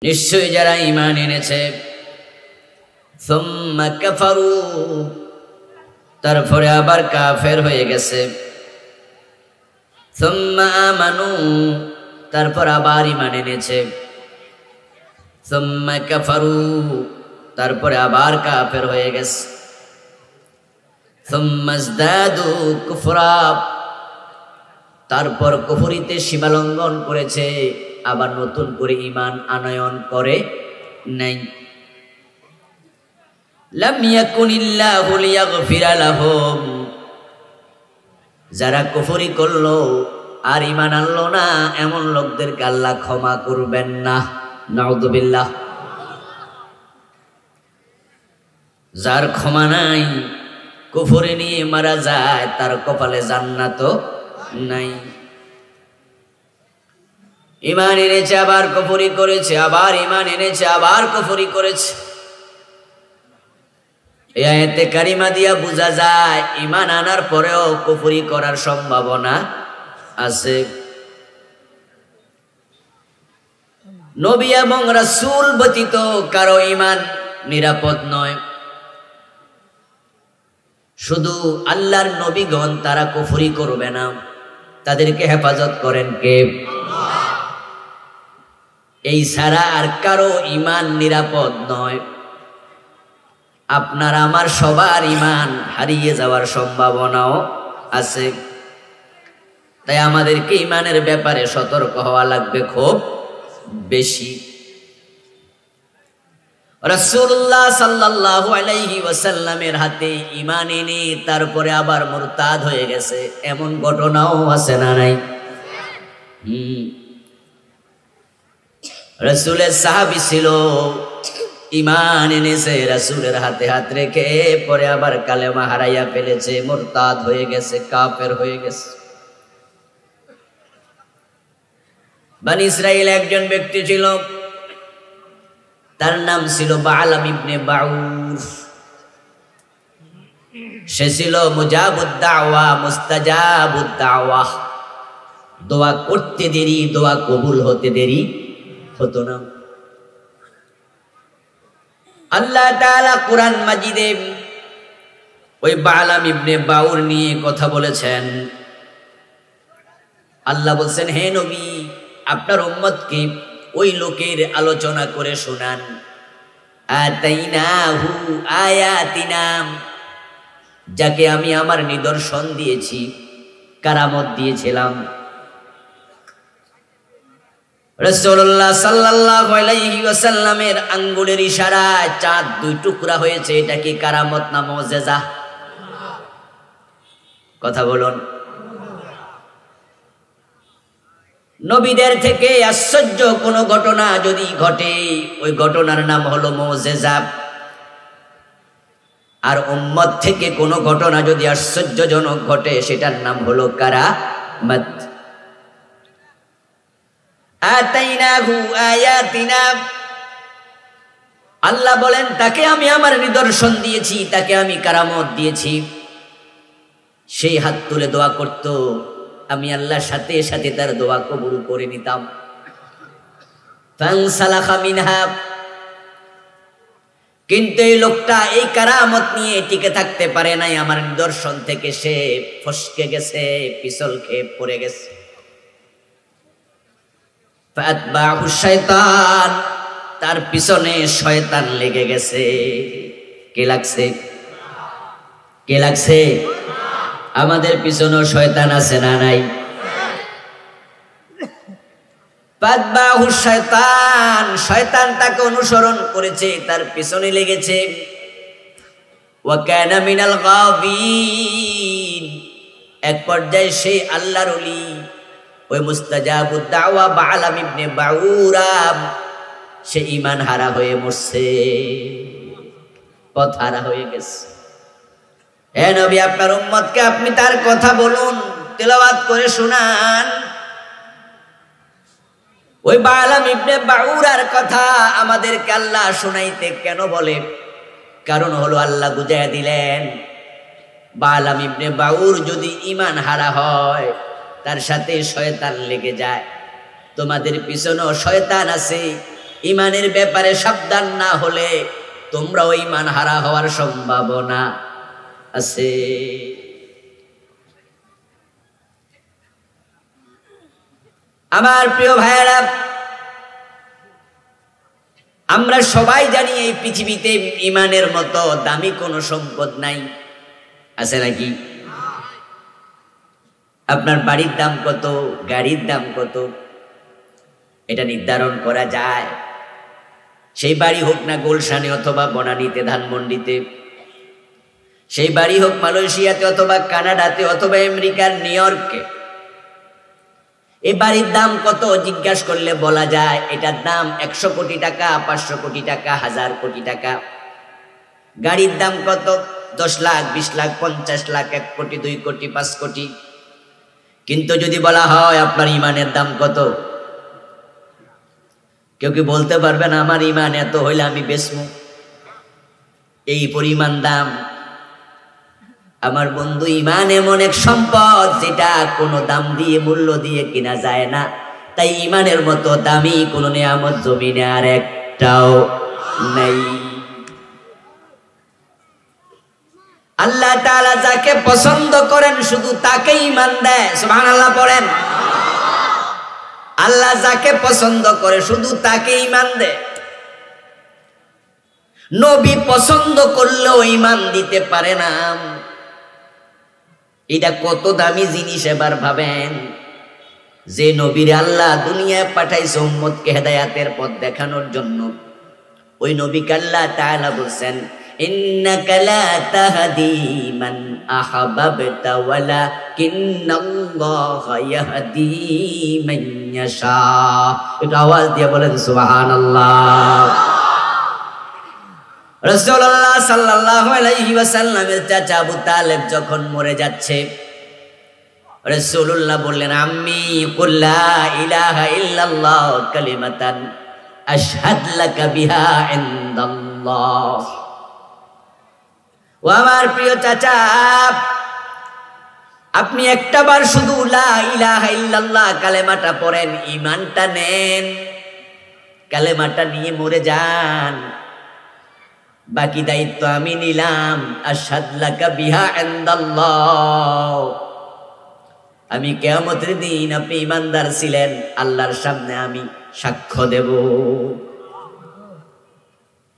নিশ্চয়ই যারা ঈমান এনেছে সুম্মা কাফারু তারপরে আবার কাফের হয়ে গেছে, সুম্মা আমানু তারপর আবার ঈমান এনেছে, সুম্মা কাফারু তারপরে আবার কাফের হয়ে গেছে, সুম্মা ইজদাদু কুফরা তারপর কুফরিতে সীমালঙ্ঘন করেছে, আবার নতুন করে ঈমান আনয়ন করে নাই। লাম ইয়াকুনিল্লাহু লিয়াগফিরা লাহুম যারা কুফরি করলো আর ঈমান আনলো না এমন লোকদেরকে আল্লাহ ক্ষমা করবেন না। নাউযুবিল্লাহ। যার ক্ষমা নাই, কুফরি নিয়ে মারা যায়, তার কপালে জান্নাতও নাই। ঈমান এনেছে আবার কুফরি করেছে, আবার ঈমান এনেছে আবার কুফরি করেছে। এই আয়াতে কারিমা দিয়া বোঝা যায় ঈমান আনার পরেও কুফরি করার সম্ভাবনা আছে। নবী এবং রাসূল ব্যতীত কারো ঈমান নিরাপদ নয়। শুধু আল্লাহর নবীগণ তারা কুফরি করবে না, তাদেরকে হেফাজত করেন কে? এই ছাড়া আর কারো ঈমান নিরাপদ নয়। আপনার আমার সবার ঈমান হারিয়ে যাওয়ার সম্ভাবনাও আছে। তাই আমাদেরকে ঈমানের ব্যাপারে সতর্ক হওয়া লাগবে খুব বেশি। রাসূলুল্লাহ সাল্লাল্লাহু আলাইহি ওয়াসাল্লামের হাতে ঈমান এনে তারপরে আবার মুরতাদ হয়ে গেছে, এমন ঘটনাও আছে না নাই? রাসূলের সাহাবী ছিল, ঈমান এনেছে, রাসূলের হাতে হাত রেখে পরে আবার কালেমা হারাইয়া ফেলেছে, মুরতাদ হয়ে গেছে, কাফের হয়ে গেছে। বনী ইসরাইল একজন ব্যক্তি ছিল, তার নাম ছিল বালাম ইবনে বাউর। সে ছিল মুজাবুদ দাওয়া, মুস্তাজাবুদ দাওয়া। দোয়া করতে দেরি, দোয়া কবুল হতে দেরি হতো না। আল্লাহ তাআলা কুরআন মাজিদে ওই বালাম ইবনে বাউর নিয়ে কথা বলেছেন। আল্লাহ বলছেন, হে নবী, আপনার উম্মতকে ওই লোকের আলোচনা করে শোনান। আতাইনাহু আয়াতিনা, যাকে আমি আমার নিদর্শন দিয়েছি, কারামত দিয়েছিলাম। রাসূলুল্লাহ সাল্লাল্লাহু আলাইহি ওয়াসাল্লামের আঙ্গুলের ইশারায় চাঁদ দুই টুকরা হয়েছে, এটা কি কারামত না মুজিজা? কথা বলুন। নবীদের থেকে আশ্চর্য কোনো ঘটনা যদি ঘটে, ওই ঘটনার নাম হলো মুজিজা। আর উম্মত থেকে কোনো ঘটনা যদি আশ্চর্যজনক ঘটে, সেটার নাম হলো কারামত। আতাইনাহু আয়াতিনা, আল্লাহ বলেন তাকে আমি আমার নিদর্শন দিয়েছি, তাকে আমি কারামত দিয়েছি। সেই হাত তুলে দোয়া করত, আমি আল্লাহর সাথে সাথে তার দোয়া কবুল করে নিতাম। ফানসালাখা মিনহা, কিন্তু এই লোকটা এই কারামত নিয়ে টিকে থাকতে পারে নাই, আমার নিদর্শন থেকে সে ফসকে গেছে, পিছল খেয়ে পড়ে গেছে। ফাতবাহু শাইতান, তার পিছনে শয়তান লেগে গেছে। কে লাগছে? কে লাগছে? আমাদের পিছনেও শয়তান আছে না নাই? ফাতবাহু শাইতান, শয়তান তাকে অনুসরণ করেছে, তার পিছনে লেগেছে। ওয়া কানা মিনাল গাবিন, এক পর্যায়ে সেই আল্লাহর ওলি, ওই মুস্তাজাবুদ দাওয়া বালাম ইবনে বাউরা, সে ঈমান হারা হয়ে মরছে, পথ হারা হয়ে গেছে। হে নবী, আপনার উম্মতকে আপনি তার কথা বলুন, তেলাওয়াত করে শোনান। ওই বালাম ইবনে বাউরার কথা আমাদেরকে আল্লাহ শোনাইতে কেন বলে? কারণ হলো আল্লাহ বুঝাইয়া দিলেন, বালাম ইবনে বাউর যদি ঈমান হারা হয়, তার সাথে শয়তান লেগে যায়, তোমাদের পিছনেও শয়তান আছে, ইমানের ব্যাপারে সাবধান না হলে তোমরাও ইমান হারা হওয়ার সম্ভাবনা আছে। আমার প্রিয় ভাইয়েরা, আমরা সবাই জানি এই পৃথিবীতে ইমানের মতো দামি কোনো সম্পদ নাই, আছে নাকি? আপনার বাড়ির দাম কত, গাড়ির দাম কত, এটা নির্ধারণ করা যায়? সেই বাড়ি হোক না গুলশানে অথবা বনানীতে, ধানমন্ডিতে, সেই বাড়ি হোক মালয়েশিয়াতে অথবা কানাডাতে অথবা আমেরিকার নিউ ইয়র্কে, এই বাড়ির দাম কত জিজ্ঞাসা করলে বলা যায় এটার দাম 100 কোটি টাকা, 500 কোটি টাকা, 1000 কোটি টাকা। গাড়ির দাম কত? 10 লাখ, 20 লাখ, 50 লাখ, 1 কোটি, 2 কোটি, 5 কোটি। কিন্তু যদি বলা হয় আপনার ইমানের দাম কত, কেউ কি বলতে পারবেন আমার ইমান এত হইলে আমি বেচবো? এই পরিমাণ দাম। আমার বন্ধু, ইমান এমন এক সম্পদ যেটা কোনো দাম দিয়ে, মূল্য দিয়ে কিনা যায় না। তাই ইমানের মতো দামি কোনো নিয়ামত জমিনে আর একটাও নাই। আল্লাহ তাআলা যাকে পছন্দ করেন শুধু তাকে ইমান দেয়। সুবহানাল্লাহ পড়েন। আল্লাহ যাকে পছন্দ করে শুধু তাকে ইমান দেয়। নবী পছন্দ করলেও ইমান দিতে পারে না। এটা কত দামি জিনিস এবার ভাবেন। যে নবীর আল্লাহ দুনিয়ায় পাঠাইছে উম্মতকে হেদায়েতের পথ দেখানোর জন্য, ওই নবীকে আল্লাহ তাআলা বলেন, ইন্নাকা লা তাহদি মান আহবাবতা ওয়ালাকিন্নাল্লাহা ইয়াহদি মান ইয়াশা। একটু আওয়াজ দিয়ে বলেন সুবহানাল্লাহ। রাসূলুল্লাহ সাল্লাল্লাহু আলাইহি ওয়াসাল্লামের চাচা আবু তালেব যখন মরে যাচ্ছে, রাসূলুল্লাহ বললেন, আম্মি কুল লা ইলাহা ইল্লাল্লাহ কালিমাতান আশহাদ লাকা বিহা ইনদাল্লাহ। ও আমার প্রিয় চাচা, আপনি একটাবার শুধু লা ইলাহা ইল্লাল্লাহ কালেমাটা পড়েন, ঈমানটা নেন, কালেমাটা নিয়ে মরে যান। বাকি দায়িত্ব আমি নিলাম। আশহাদ লাকা বিহা ইনদাল্লাহ। আমি কিয়ামতের দিন আপনি ঈমানদার ছিলেন, আল্লাহর সামনে আমি সাক্ষ্য দেব।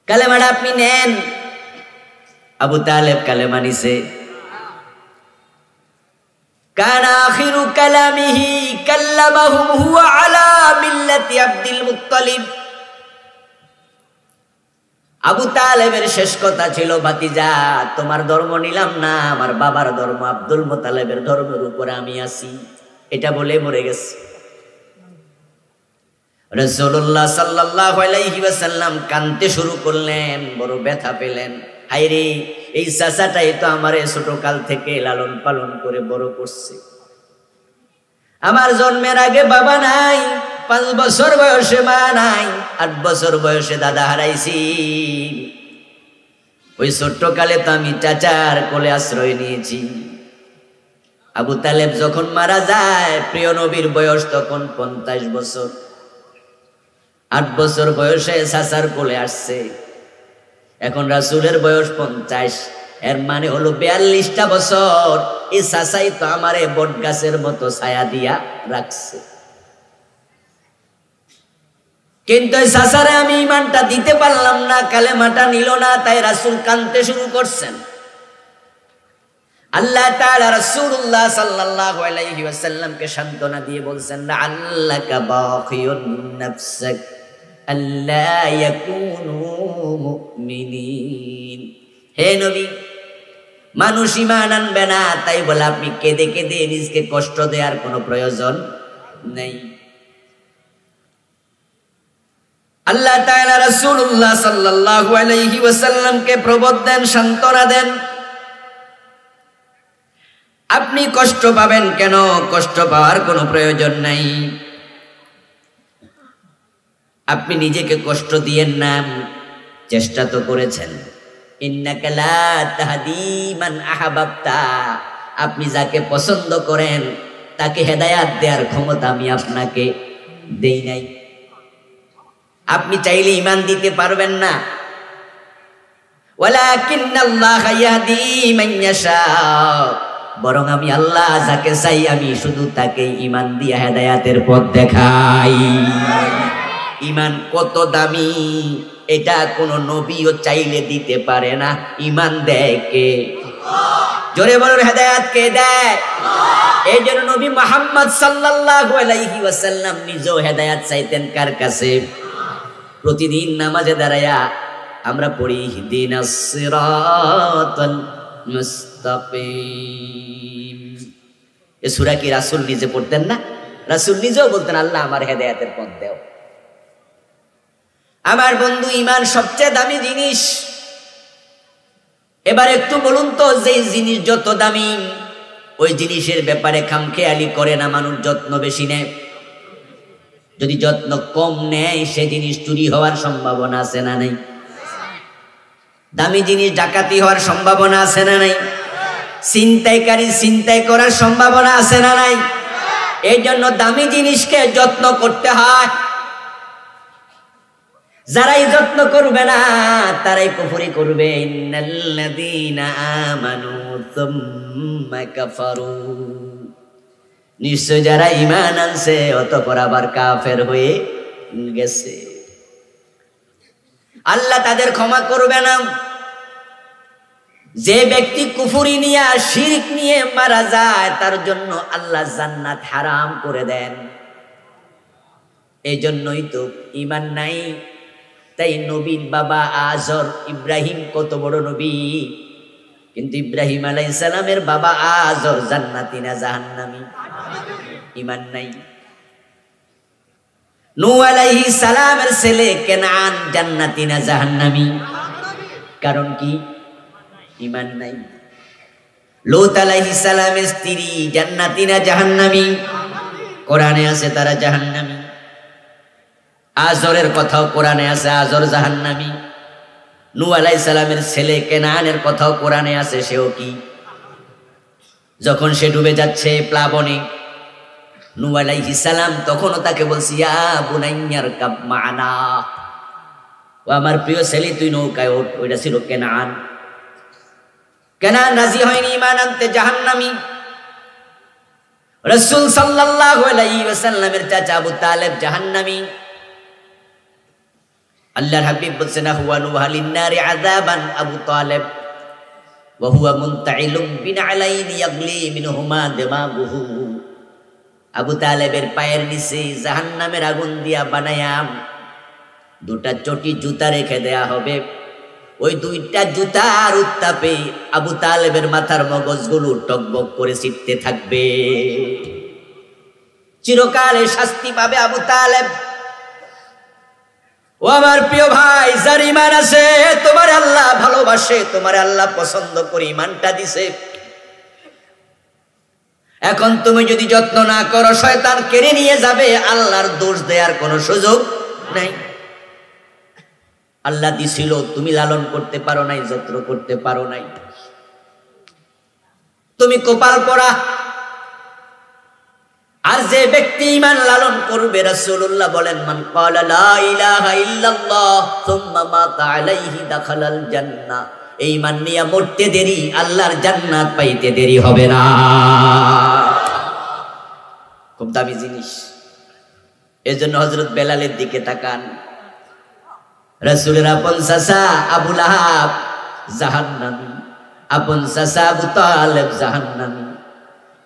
কালেমাটা আপনি নেন। আবু তালেব কালেমা নিছে। কানা আখিরু কালামিহি কাল্লামাহুম হুয়া আলা মিল্লাতি আব্দুল মুত্তালিব। আবু তালেবের শেষ কথা ছিল, ভাতিজা তোমার ধর্ম নিলাম না, আমার বাবার ধর্ম আব্দুল মুত্তালিবের ধর্মের উপরে আমি আছি, এটা বলে মরে গেছে। রাসূলুল্লাহ সাল্লাল্লাহু আলাইহি ওয়াসাল্লাম কাঁদতে শুরু করলেন, বড় ব্যথা পেলেন। হায়রে, এই চাচাটাই তো আমারে ছোটকাল থেকে লালন পালন করে বড় করছে। আমার জন্মের আগে বাবা নাই, 5 বছর বয়সে মা নাই, 8 বছর বয়সে দাদা হারাইছি। ওই ছোট্টকালে তো আমি চাচার কোলে আশ্রয় নিয়েছি। আবু তালেব যখন মারা যায়, প্রিয় নবীর বয়স তখন 50 বছর। 8 বছর বয়সে চাচার কোলে আসছে। এখন রাসূলের বয়স 50, এর মানে হলো 42টা বছর। এই চাচাই তো আমারে বট গাছের মতো ছায়া দিয়া রাখছে। কিন্তু এই চাচারে আমি ঈমানটা দিতে পারলাম না, কালেমাটা নিল না, তাই রাসূল কাঁদতে শুরু করছেন। আল্লাহ তাআলা রাসূলুল্লাহ সাল্লাল্লাহু আলাইহি ওয়াসাল্লামকে সান্ত্বনা দিয়ে বলছেন, আল্লাকা বাখিয়ুন নাফসাক আল্লা ইয়াকুনু মুমিনিন। হে নবী, মানুষ ঈমান আনবে না, তাই বলে আপনি কেঁদে কেঁদে নিজকে কষ্ট দেওয়ার কোনো প্রয়োজন নেই। আল্লাহ তাআলা রাসূলুল্লাহ সাল্লাল্লাহু আলাইহি ওয়াসাল্লামকে প্রবোধ দেন, সান্ত্বনা দেন, আপনি কষ্ট পাবেন কেন? কষ্ট পাওয়ার কোনো প্রয়োজন নাই। আপনি নিজেকে কষ্ট দিয়েন না, চেষ্টা তো করেছেন। ইন্নাকা লা তাহদি মান আহবাবতা। আপনি যাকে পছন্দ করেন তাকে হেদায়াত দেওয়ার ক্ষমতা আমি আপনাকে দেই নাই। আপনি চাইলে ঈমান দিতে পারবেন না। ওয়ালাকিন্নাল্লাহা ইয়াহদি মান ইয়াশা, বরং আমি আল্লাহ যাকে চাই আমি শুধু তাকে ঈমান দিয়ে হেদায়েতের পথ দেখাই। ঈমান কত দামি এটা কোন নবীও চাইলে দিতে পারে না, ঈমান দেয় কে? জোরে বলুন, হেদায়েত কে দেয়? এই জন্য নবী মুহাম্মদ সাল্লাল্লাহু আলাইহি ওয়াসাল্লাম নিজেও হেদায়েত চাইতেন কার কাছে? প্রতিদিন নামাজে দাঁড়ায়া আমরা পড়ি ইহদিনাস সিরাতাল মুস্তাকিম। এই সূরা কি রাসূল নিজে পড়তেন না? রাসূল নিজেও বলতেন আল্লাহ আমার হেদায়েতের পথ দাও। আমার বন্ধু, ঈমান সবচেয়ে দামি জিনিস। এবার একটু বলুন তো, যে জিনিস যত দামি ওই জিনিসের ব্যাপারে খামখেয়ালি করে না মানুষ, যত্ন বেশি নেয়। যদি যত্ন কম নেয় সে জিনিস চুরি হওয়ার সম্ভাবনা আছে না নাই? দামি জিনিস ডাকাতি হওয়ার সম্ভাবনা আছে না নাই? ছিনতাইকারী ছিনতাই করার সম্ভাবনা আছে না নাই? এই জন্য দামি জিনিসকে যত্ন করতে হয়। যারাই যত্ন করবে না তারাই কুফরি করবে। ইন্নাল্লাযীনা আমানু সুম্মা কাফারু, নিশ্চয় যারা ঈমান আনছে অতঃপর আবার কাফের হয়ে গেছে, আল্লাহ তাদের ক্ষমা করবে না। যে ব্যক্তি কুফরি নিয়ে শিরক নিয়ে মারা যায় তার জন্য আল্লাহ জান্নাত হারাম করে দেন। এই জন্যই তো ঈমান নাই। তাই নবীর বাবা আজর ইব্রাহিম কত বড় নবী, কিন্তু ইব্রাহিম আলাইহিস সালামের বাবা আজর জান্নাতি না জাহান্নামী? ঈমান নাই। নূহ আলাইহিস সালামের ছেলে কেনান জান্নাতি না জাহান্নামী? কারণ কি? ঈমান নাই। লূত আলাইহিস সালামের স্ত্রী জান্নাতি না জাহান্নামী? কোরআনে আছে তারা জাহান্নামী। আজরের কথাও কোরআনে আছে, আজর জাহান্নামী। নূহ আলাইহিস সালামের ছেলে কেনানের কথাও কোরআনে আছে, সেও কি? যখন সে ডুবে যাচ্ছে প্লাবনে, নূহ আলাইহিস সালাম তখনও তাকে বলছি ইয়া বুনাইয়ার কাব মা'না, ও আমার প্রিয় ছেলে তুই নৌকায় ওঠ। ওইটা ছিল কেনান। কেনান রাজি হয়নি ঈমান আনতে, জাহান্নামী। রাসূল সাল্লাল্লাহু আলাইহি ওয়াসাল্লামের চাচা আবু তালেব জাহান্নামী। আল্লাহর হাবিব বলছেন হুয়া নুহালিন নারি আযাবান আবু তালেব ওয়া হুয়া মুনতাইলুম বিনালাইন ইয়াগলি মিনহুমা দিমাগুহু। আবু তালেবের পায়ের নিচে জাহান্নামের আগুন দিয়া বানায়া দুটা চটি জুতা রেখে দেয়া হবে। ওই দুইটা জুতার উত্তাপে আবু তালেবের মাথার মগজগুলো টকবক করে ছিটতে থাকবে। চিরকালে শাস্তি পাবে আবু তালেব। ও আমার প্রিয় ভাই, যার ঈমান আছে, তোমার আল্লাহ ভালোবাসে, তোমার আল্লাহ পছন্দ করে ঈমানটা দিছে। এখন তুমি যদি যত্ন না করো শয়তান কেড়ে নিয়ে যাবে, আল্লাহর দোষ দেওয়ার কোনো সুযোগ নাই। আল্লাহ দিছিল, তুমি লালন করতে পারো নাই, যত্ন করতে পারো নাই, তুমি কপাল পোড়া। আর যে ব্যক্তি ঈমান লালন করবে, রাসূলুল্লাহ বলেন মান ক্বালা লা ইলাহা ইল্লাল্লাহ সুম্মা মাতা আলাইহি দাখালাল জান্নাহ, এই ঈমান নিয়ে মরতে দেরি, আল্লাহর জান্নাত পাইতে দেরি হবে না। খুব দামি জিনিস। এজন্য হযরত বেলালের দিকে তাকান। রাসূলের আপন চাচা আবু লাহাব জাহান্নামী, আপন চাচা আবু তালেব জাহান্নামী,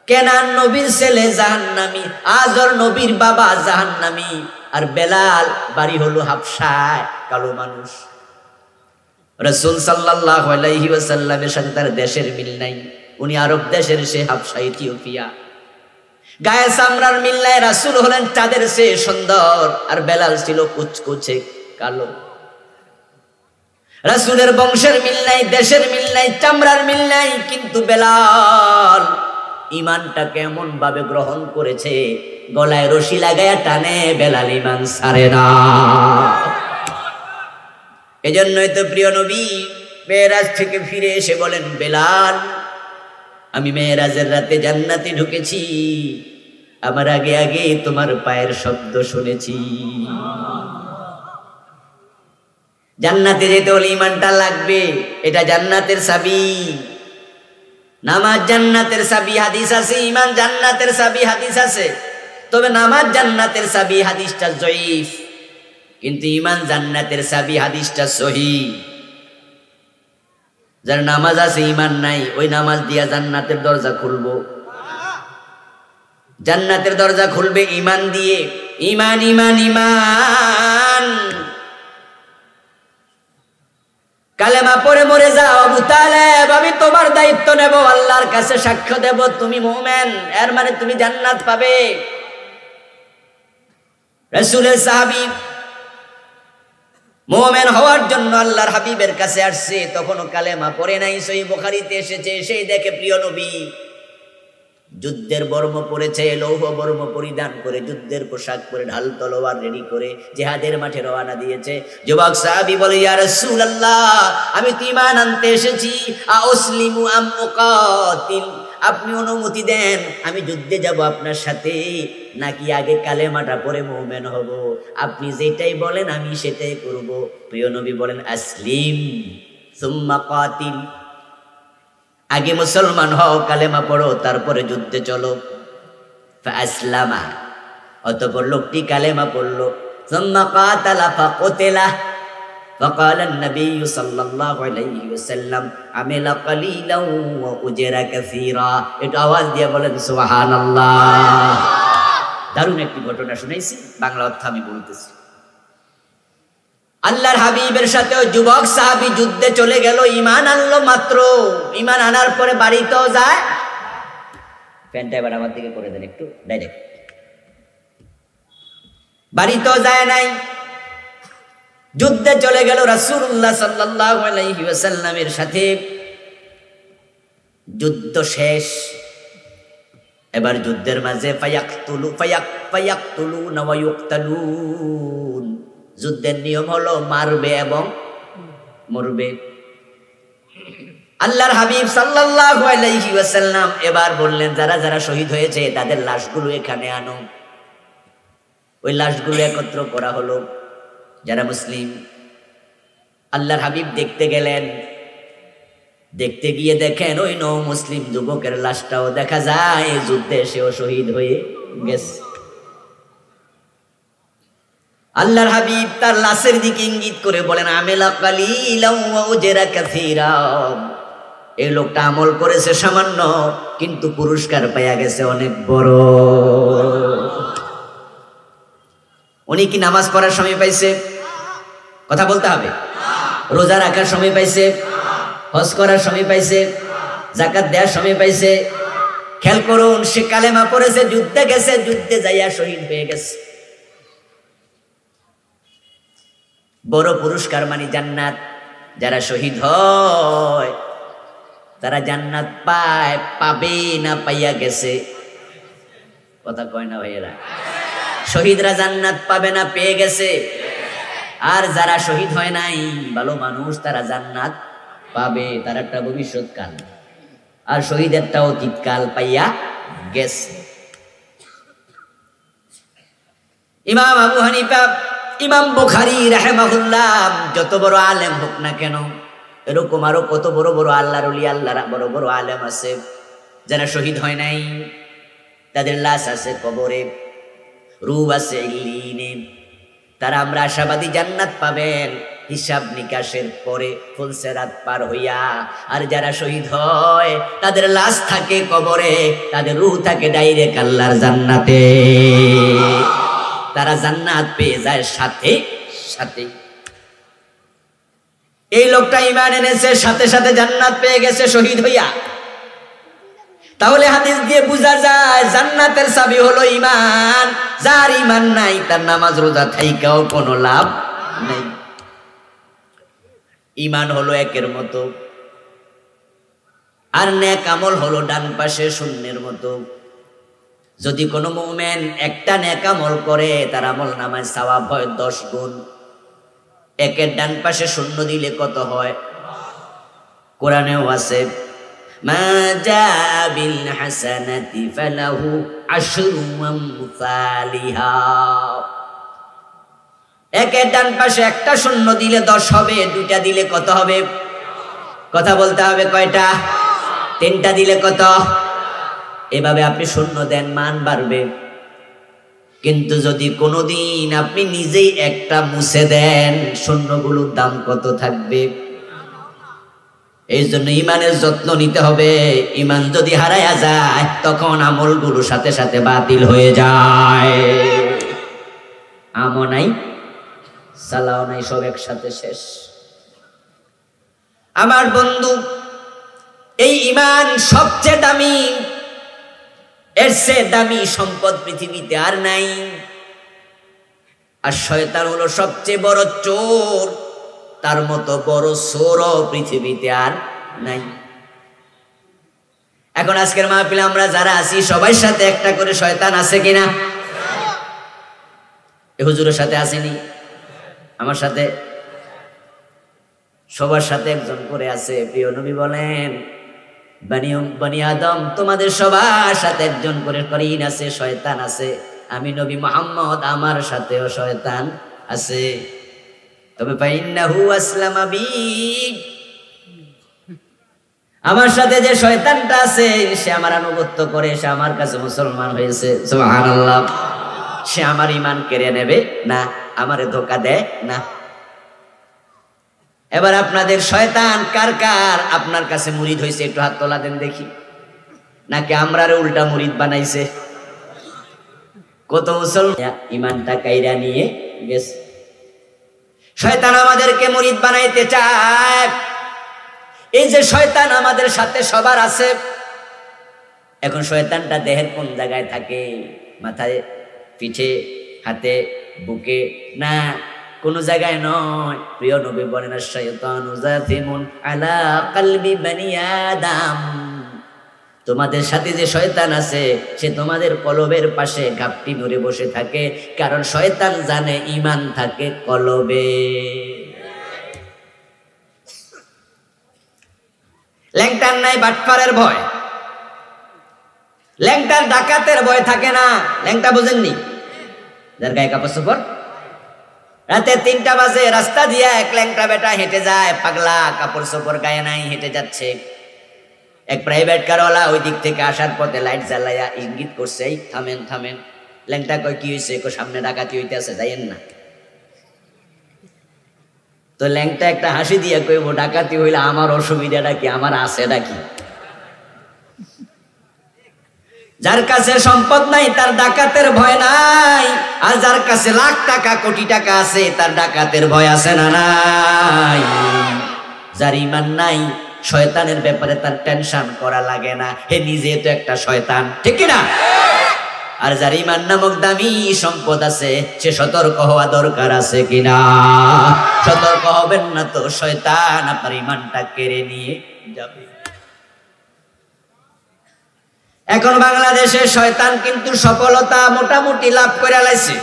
কেনান নবীর ছেলে জাহান্নামী, আজর নবীর বাবা জাহান্নামী, আর বেলাল বাড়ি হলো হাবশায়, কালো মানুষ। রাসূল সাল্লাল্লাহু আলাইহি ওয়াসাল্লামের সাথে তার দেশের মিল নাই। উনি আরব দেশের, সে হাবশা ইথিওপিয়া। গায়ে চামড়ার মিল নাই। রাসূল হলেন চাঁদের চেয়ে সুন্দর, আর বেলাল ছিল কুচকুচে কালো। রাসূলের বংশের মিল নাই, দেশের মিল নাই, চামড়ার মিল নাই, কিন্তু বেলাল ঈমানটা কেমন ভাবে গ্রহণ করেছে, গলায় রশি লাগায়া টানে, বেলাল ঈমান ছাড়ে না। এজন্যই তো প্রিয় নবী মেরাজ থেকে ফিরে এসে বলেন, বেলাল আমি মেরাজের রাতে জান্নাতে ঢুকেছি, আমার আগে আগে তোমার পায়ের শব্দ শুনেছি। জান্নাতে যেতে হলে ঈমানটা লাগবে, এটা জান্নাতের চাবি। নামাজ জান্নাতের চাবি, হাদিস আছে। ঈমান জান্নাতের চাবি, হাদিস আছে। তবে নামাজ জান্নাতের চাবি, হাদিসটা জয়ীফ, কিন্তু ঈমান জান্নাতের চাবি, হাদিসটা সহিহ। যার নামাজ আছে ঈমান নাই, ওই নামাজ দিয়া জান্নাতের দরজা খুলবো? জান্নাতের দরজা খুলবে ঈমান দিয়ে। ঈমান, ঈমান, ঈমান। কালেমা পড়ে মরে যাও আবু তালেব, আমি তোমার দায়িত্ব নেব, আল্লাহর কাছে সাক্ষ্য দেব তুমি মুমিন, এর মানে তুমি জান্নাত পাবে। রাসূলের সাহাবী মুমিন হওয়ার জন্য আল্লাহর হাবিবের কাছে আসছে, তখনও কালেমা পড়ে নাই। সহিহ বুখারীতে এসেছে, সেই দেখে প্রিয় নবী যুদ্ধের বর্ম পরেছে, লৌহ বর্ম পরিধান করে, যুদ্ধের পোশাক পরে, ঢাল তলোয়ার রেডি করে জিহাদের মাঠে রওনা দিয়েছে। যুবক সাহাবী বলে, ইয়া রাসূলুল্লাহ, আমি তো ঈমান আনতে এসেছি, আউসলিমু আম উকাতিল, আপনি অনুমতি দেন, আমি যুদ্ধে যাব আপনার সাথে, নাকি আগে কালেমাটা পড়ে মুমিন হব? আপনি যেটাই বলেন আমি সেটাই করব। প্রিয় নবী বলেন, আসলিম সুম্মা কাতিল, আগে মুসলমান হও, কালেমা পড়ো, তারপরে যুদ্ধে চলো। ফাসলামা, অতঃপর লোকটি কালেমা পড়লো। সুম্মা কাতালা ফাকুতিলা, فقال النبي صلى الله عليه وسلم عمل قليلا واجر كثيرا। একটু আওয়াজ দিয়ে বলেন সুবহানাল্লাহ। দারুণ একটি ঘটনা শুনাইছি, বাংলা অর্থ আমি বলতেছি। আল্লাহর হাবিবের সাথে যুবক সাহাবী যুদ্ধে চলে গেল, ঈমান আনলো মাত্র। ঈমান আনার পরে বাড়িতেও যায়, ফ্যানটা এবার আমার দিকে করে দেন একটু ডাইরেক্ট। বাড়িতেও যায় নাই, যুদ্ধে চলে গেল রাসূলুল্লাহ সাল্লাল্লাহু আলাইহি ওয়াসাল্লামের সাথে। যুদ্ধ শেষ, এবার যুদ্ধের মাঝে ফায়াকতুলুনা ওয়া ইউকতালুন, যুদ্ধের নিয়ম হলো মারবে এবং মরবে। আল্লাহর হাবিব সাল্লাল্লাহু আলাইহি ওয়াসাল্লাম এবার বললেন, যারা যারা শহীদ হয়েছে তাদের লাশগুলো এখানে আনো। ওই লাশগুলো একত্র করা হলো। যারা মুসলিম, আল্লাহর হাবিব দেখতে গেলেন, দেখতে গিয়ে দেখেন ওই নও মুসলিম যুবকের লাশটাও দেখা যায় যুদ্ধে সেও শহীদ হয়ে গেছে। আল্লাহর হাবিব তার লাশের দিকে ইঙ্গিত করে বলেন, আমেলা কালিলাও ওয়া উজরা কাসীরা, এই লোকটা আমল করেছে সামান্য, কিন্তু পুরস্কার পাইয়া গেছে অনেক বড়। উনি কি নামাজ পড়ার সময় পাইছে? কথা বলতে হবে। রোজা রাখার সময় পাইছে? হজ করার সময় পাইছে? যাকাত দেওয়ার সময় পাইছে? খেয়াল করুন, সে কালেমা পড়েছে, যুদ্ধে গেছে, যুদ্ধে যাইয়া শহীদ হয়ে গেছে। বড় পুরস্কার মানে জান্নাত। যারা শহীদ হয় তারা জান্নাত পায়, পাবে না পাইয়া গেছে? কথা কয় না ভাইয়েরা? শহীদরা জান্নাত পাবে না পেয়ে গেছে? আর যারা শহীদ হয় নাই, ভালো মানুষ, তারা জান্নাত পাবে, তার একটা ভবিষ্যৎকাল, আর শহীদেরটা অতীতকাল পাইয়া গেছে। ইমাম আবু হানিফা, ইমাম বুখারী রাহিমাহুল্লাহ, যত বড় আলেম হোক না কেন, এরকম আরো কত বড় বড় আল্লাহর ওলি, আল্লাহর বড় বড় আলেম আছে, যারা শহীদ হয় নাই, তাদের লাশ আছে কবরে, রূহ আছে ইল্লিনে। তারা আমরা আশাবাদী জান্নাত পাবেন হিসাব নিকাশের পরে, ফুলসেরাত পার হইয়া। আর যারা শহীদ হয় তাদের লাশ থাকে কবরে, তাদের রূহ থাকে ডাইরেক্ট আল্লাহর জান্নাতে। তারা জান্নাত পেয়ে যায় সাথে সাথে। এই লোকটা ঈমান এনেছে, সাথে সাথে জান্নাত পেয়ে গেছে শহীদ হইয়া। তাহলে হাদিস দিয়ে বোঝা যায় জান্নাতের চাবি হলো ঈমান। যার ঈমান নাই তার নামাজ রোজা থাইকাও কোনো লাভ নেই। ঈমান হলো একের মতো, আর নেক আমল হলো ডান পাশে শূন্যের মতো। যদি কোনো মুমিন একটা নেক আমল করে, তার আমল নামায় সওয়াব হয় 10 গুণ। একের ডান পাশে শূন্য দিলে কত হয়? কোরআনেও আছে, মা জাআ বিল হাসানাতি ফালাহু আশরু আমসালিহা। একের ডান পাশে একটা শূন্য দিলে 10 হবে, 2টা দিলে কত হবে? কথা বলতে হবে, কয়টা? 3টা দিলে কত? এভাবে আপনি শূন্য দেন, মান বাড়বে। কিন্তু যদি কোনোদিন আপনি নিজেই একটা মুছে দেন, শূন্যগুলোর দাম কত থাকবে? এই জন্য ইমানের যত্ন নিতে হবে। ইমান যদি হারায়া যায় তখন আমলগুলো সাথে সাথে বাতিল হয়ে যায়। আমও নাই, সালাও নাই, সব একসাথে শেষ। আমার বন্ধু, এই ইমান সবচেয়ে দামি, এর চেয়ে দামি সম্পদ পৃথিবীতে আর নাই। আর শয়তান হলো সবচেয়ে বড় চোর, তার মতো বড় চোরও পৃথিবীতে আর নাই। এখন আজকের মাহফিলে আমরা যারা আছি সবার সাথে একটা করে শয়তান আছে কিনা? হুজুরের সাথে আসেনি, আমার সাথে, সবার সাথে একজন করে আছে। প্রিয় নবী বলেন, বনি আদম, তোমাদের সবার সাথে একজন করে করিন আছে, শয়তান আছে। আমি নবী মুহাম্মদ, আমার সাথেও শয়তান আছে। তবে ফাইন্নাহু আসলামা বি, আমার সাথে যে শয়তানটা আছে সে আমার আনুগত্য করে, সে আমার কাছে মুসলমান হয়েছে। সুবহানাল্লাহ। সে আমার ঈমান কেড়ে নেবে না, আমারে ধোঁকা দেয় না। এবার আপনাদের শয়তান কার কার আপনার কাছে মুরিদ হয়েছে? একটু হাত তোলা দেন দেখি। নাকি আমরারে উল্টা মুরিদ বানাইছে? কত মুসলমান ঈমানটা কাইরা নিয়ে গেছে। শয়তান আমাদেরকে মুরিদ বানাইতে চায়। এই যে শয়তান আমাদের সাথে সবার আছে। এখন শয়তানটা দেহের কোন জায়গায় থাকে? মাথায়, পিঠে, হাতে, বুকে? না, কোন জায়গায় নয়। প্রিয় নবী বলেন, আশ-শাইতানু যাতিমুন আলা কলবি বনি আদম, তোমাদের সাথে যে শয়তান আছে সে তোমাদের কলবের পাশে ঘাপটি ধরে বসে থাকে। কারণ শয়তান জানে ঈমান থাকে কলবে। ল্যাংটার নাই বাটপারের ভয়, ল্যাংটার ডাকাতের ভয় থাকে না। ল্যাংটা বুঝেননি? যার গায়ে কাপড় চোপড়। রাতে 3টা বাজে রাস্তা দিয়ে এক ল্যাংটা বেটা হেঁটে যায়, পাগলা, কাপড় চোপড় গায়ে নাই, হেঁটে যাচ্ছে। এক প্রাইভেট কারওয়ালা ওই দিক থেকে আসার পথে লাইট জ্বালাইয়া ইঙ্গিত করছে, থামেন থামেন। ল্যাংটা কয়, কি হয়েছে? সামনে ডাকাতি হইতে আছে, যাইয়েন না। তো ল্যাংটা একটা হাসি দিয়ে কইব, ডাকাতি হইলে আমার অসুবিধাটা কি? আমার আছেটা কি? যার কাছে সম্পদ নাই তার ডাকাতের ভয় নাই, আর যার কাছে লাখ টাকা কোটি টাকা আছে তার ডাকাতের ভয় আছে না নাই? যার ঈমান নাই শয়তানের ব্যাপারে তার টেনশন করা লাগে না, হে নিজে তো একটা শয়তান, ঠিক কি না? আর যার ঈমান নামক দামি সম্পদ আছে সে সতর্ক হওয়া দরকার আছে কিনা? সতর্ক হবেন না তো শয়তান আপনার ঈমানটা কেড়ে নিয়ে যাবে। এখন বাংলাদেশে শয়তান কিন্তু সফলতা মোটামুটি লাভ করে লাইছে।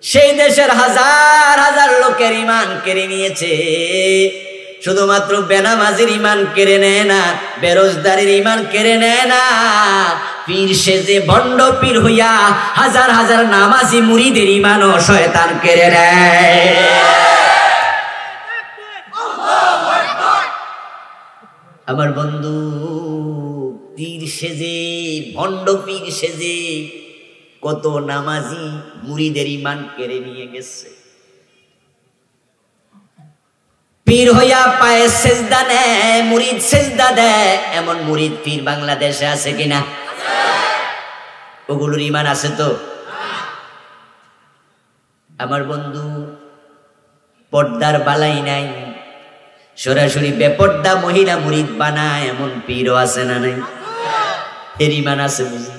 সেই দেশের হাজার হাজার লোকের ঈমান কেড়ে নিয়েছে। শুধুমাত্র বেনামাজির ঈমান কেড়ে নেয় না, বেরোজগারের ঈমান কেড়ে নেয় না, পীর সেজে ভণ্ড পীর হইয়া হাজার হাজার নামাজি মুরিদের ঈমানও শয়তান কেড়ে নেয়। আমার বন্ধু, পীর সেজে, ভণ্ড পীর সেজে কত নামাজি মুরিদের ঈমান কেড়ে নিয়ে গেছে। পীর হইয়া পায়ে সেজদা নেয়, মুরিদ সেজদা দেয়, এমন মুরিদ পীর বাংলাদেশে আছে কিনা? ওগুলোর ঈমান আছে তো? আমার বন্ধু, পর্দার বালাই নাই, সরাসরি বেপর্দা মহিলা মুরিদ বানায় এমন পীরও আছে না নাই? এর ঈমান আছে বুঝি?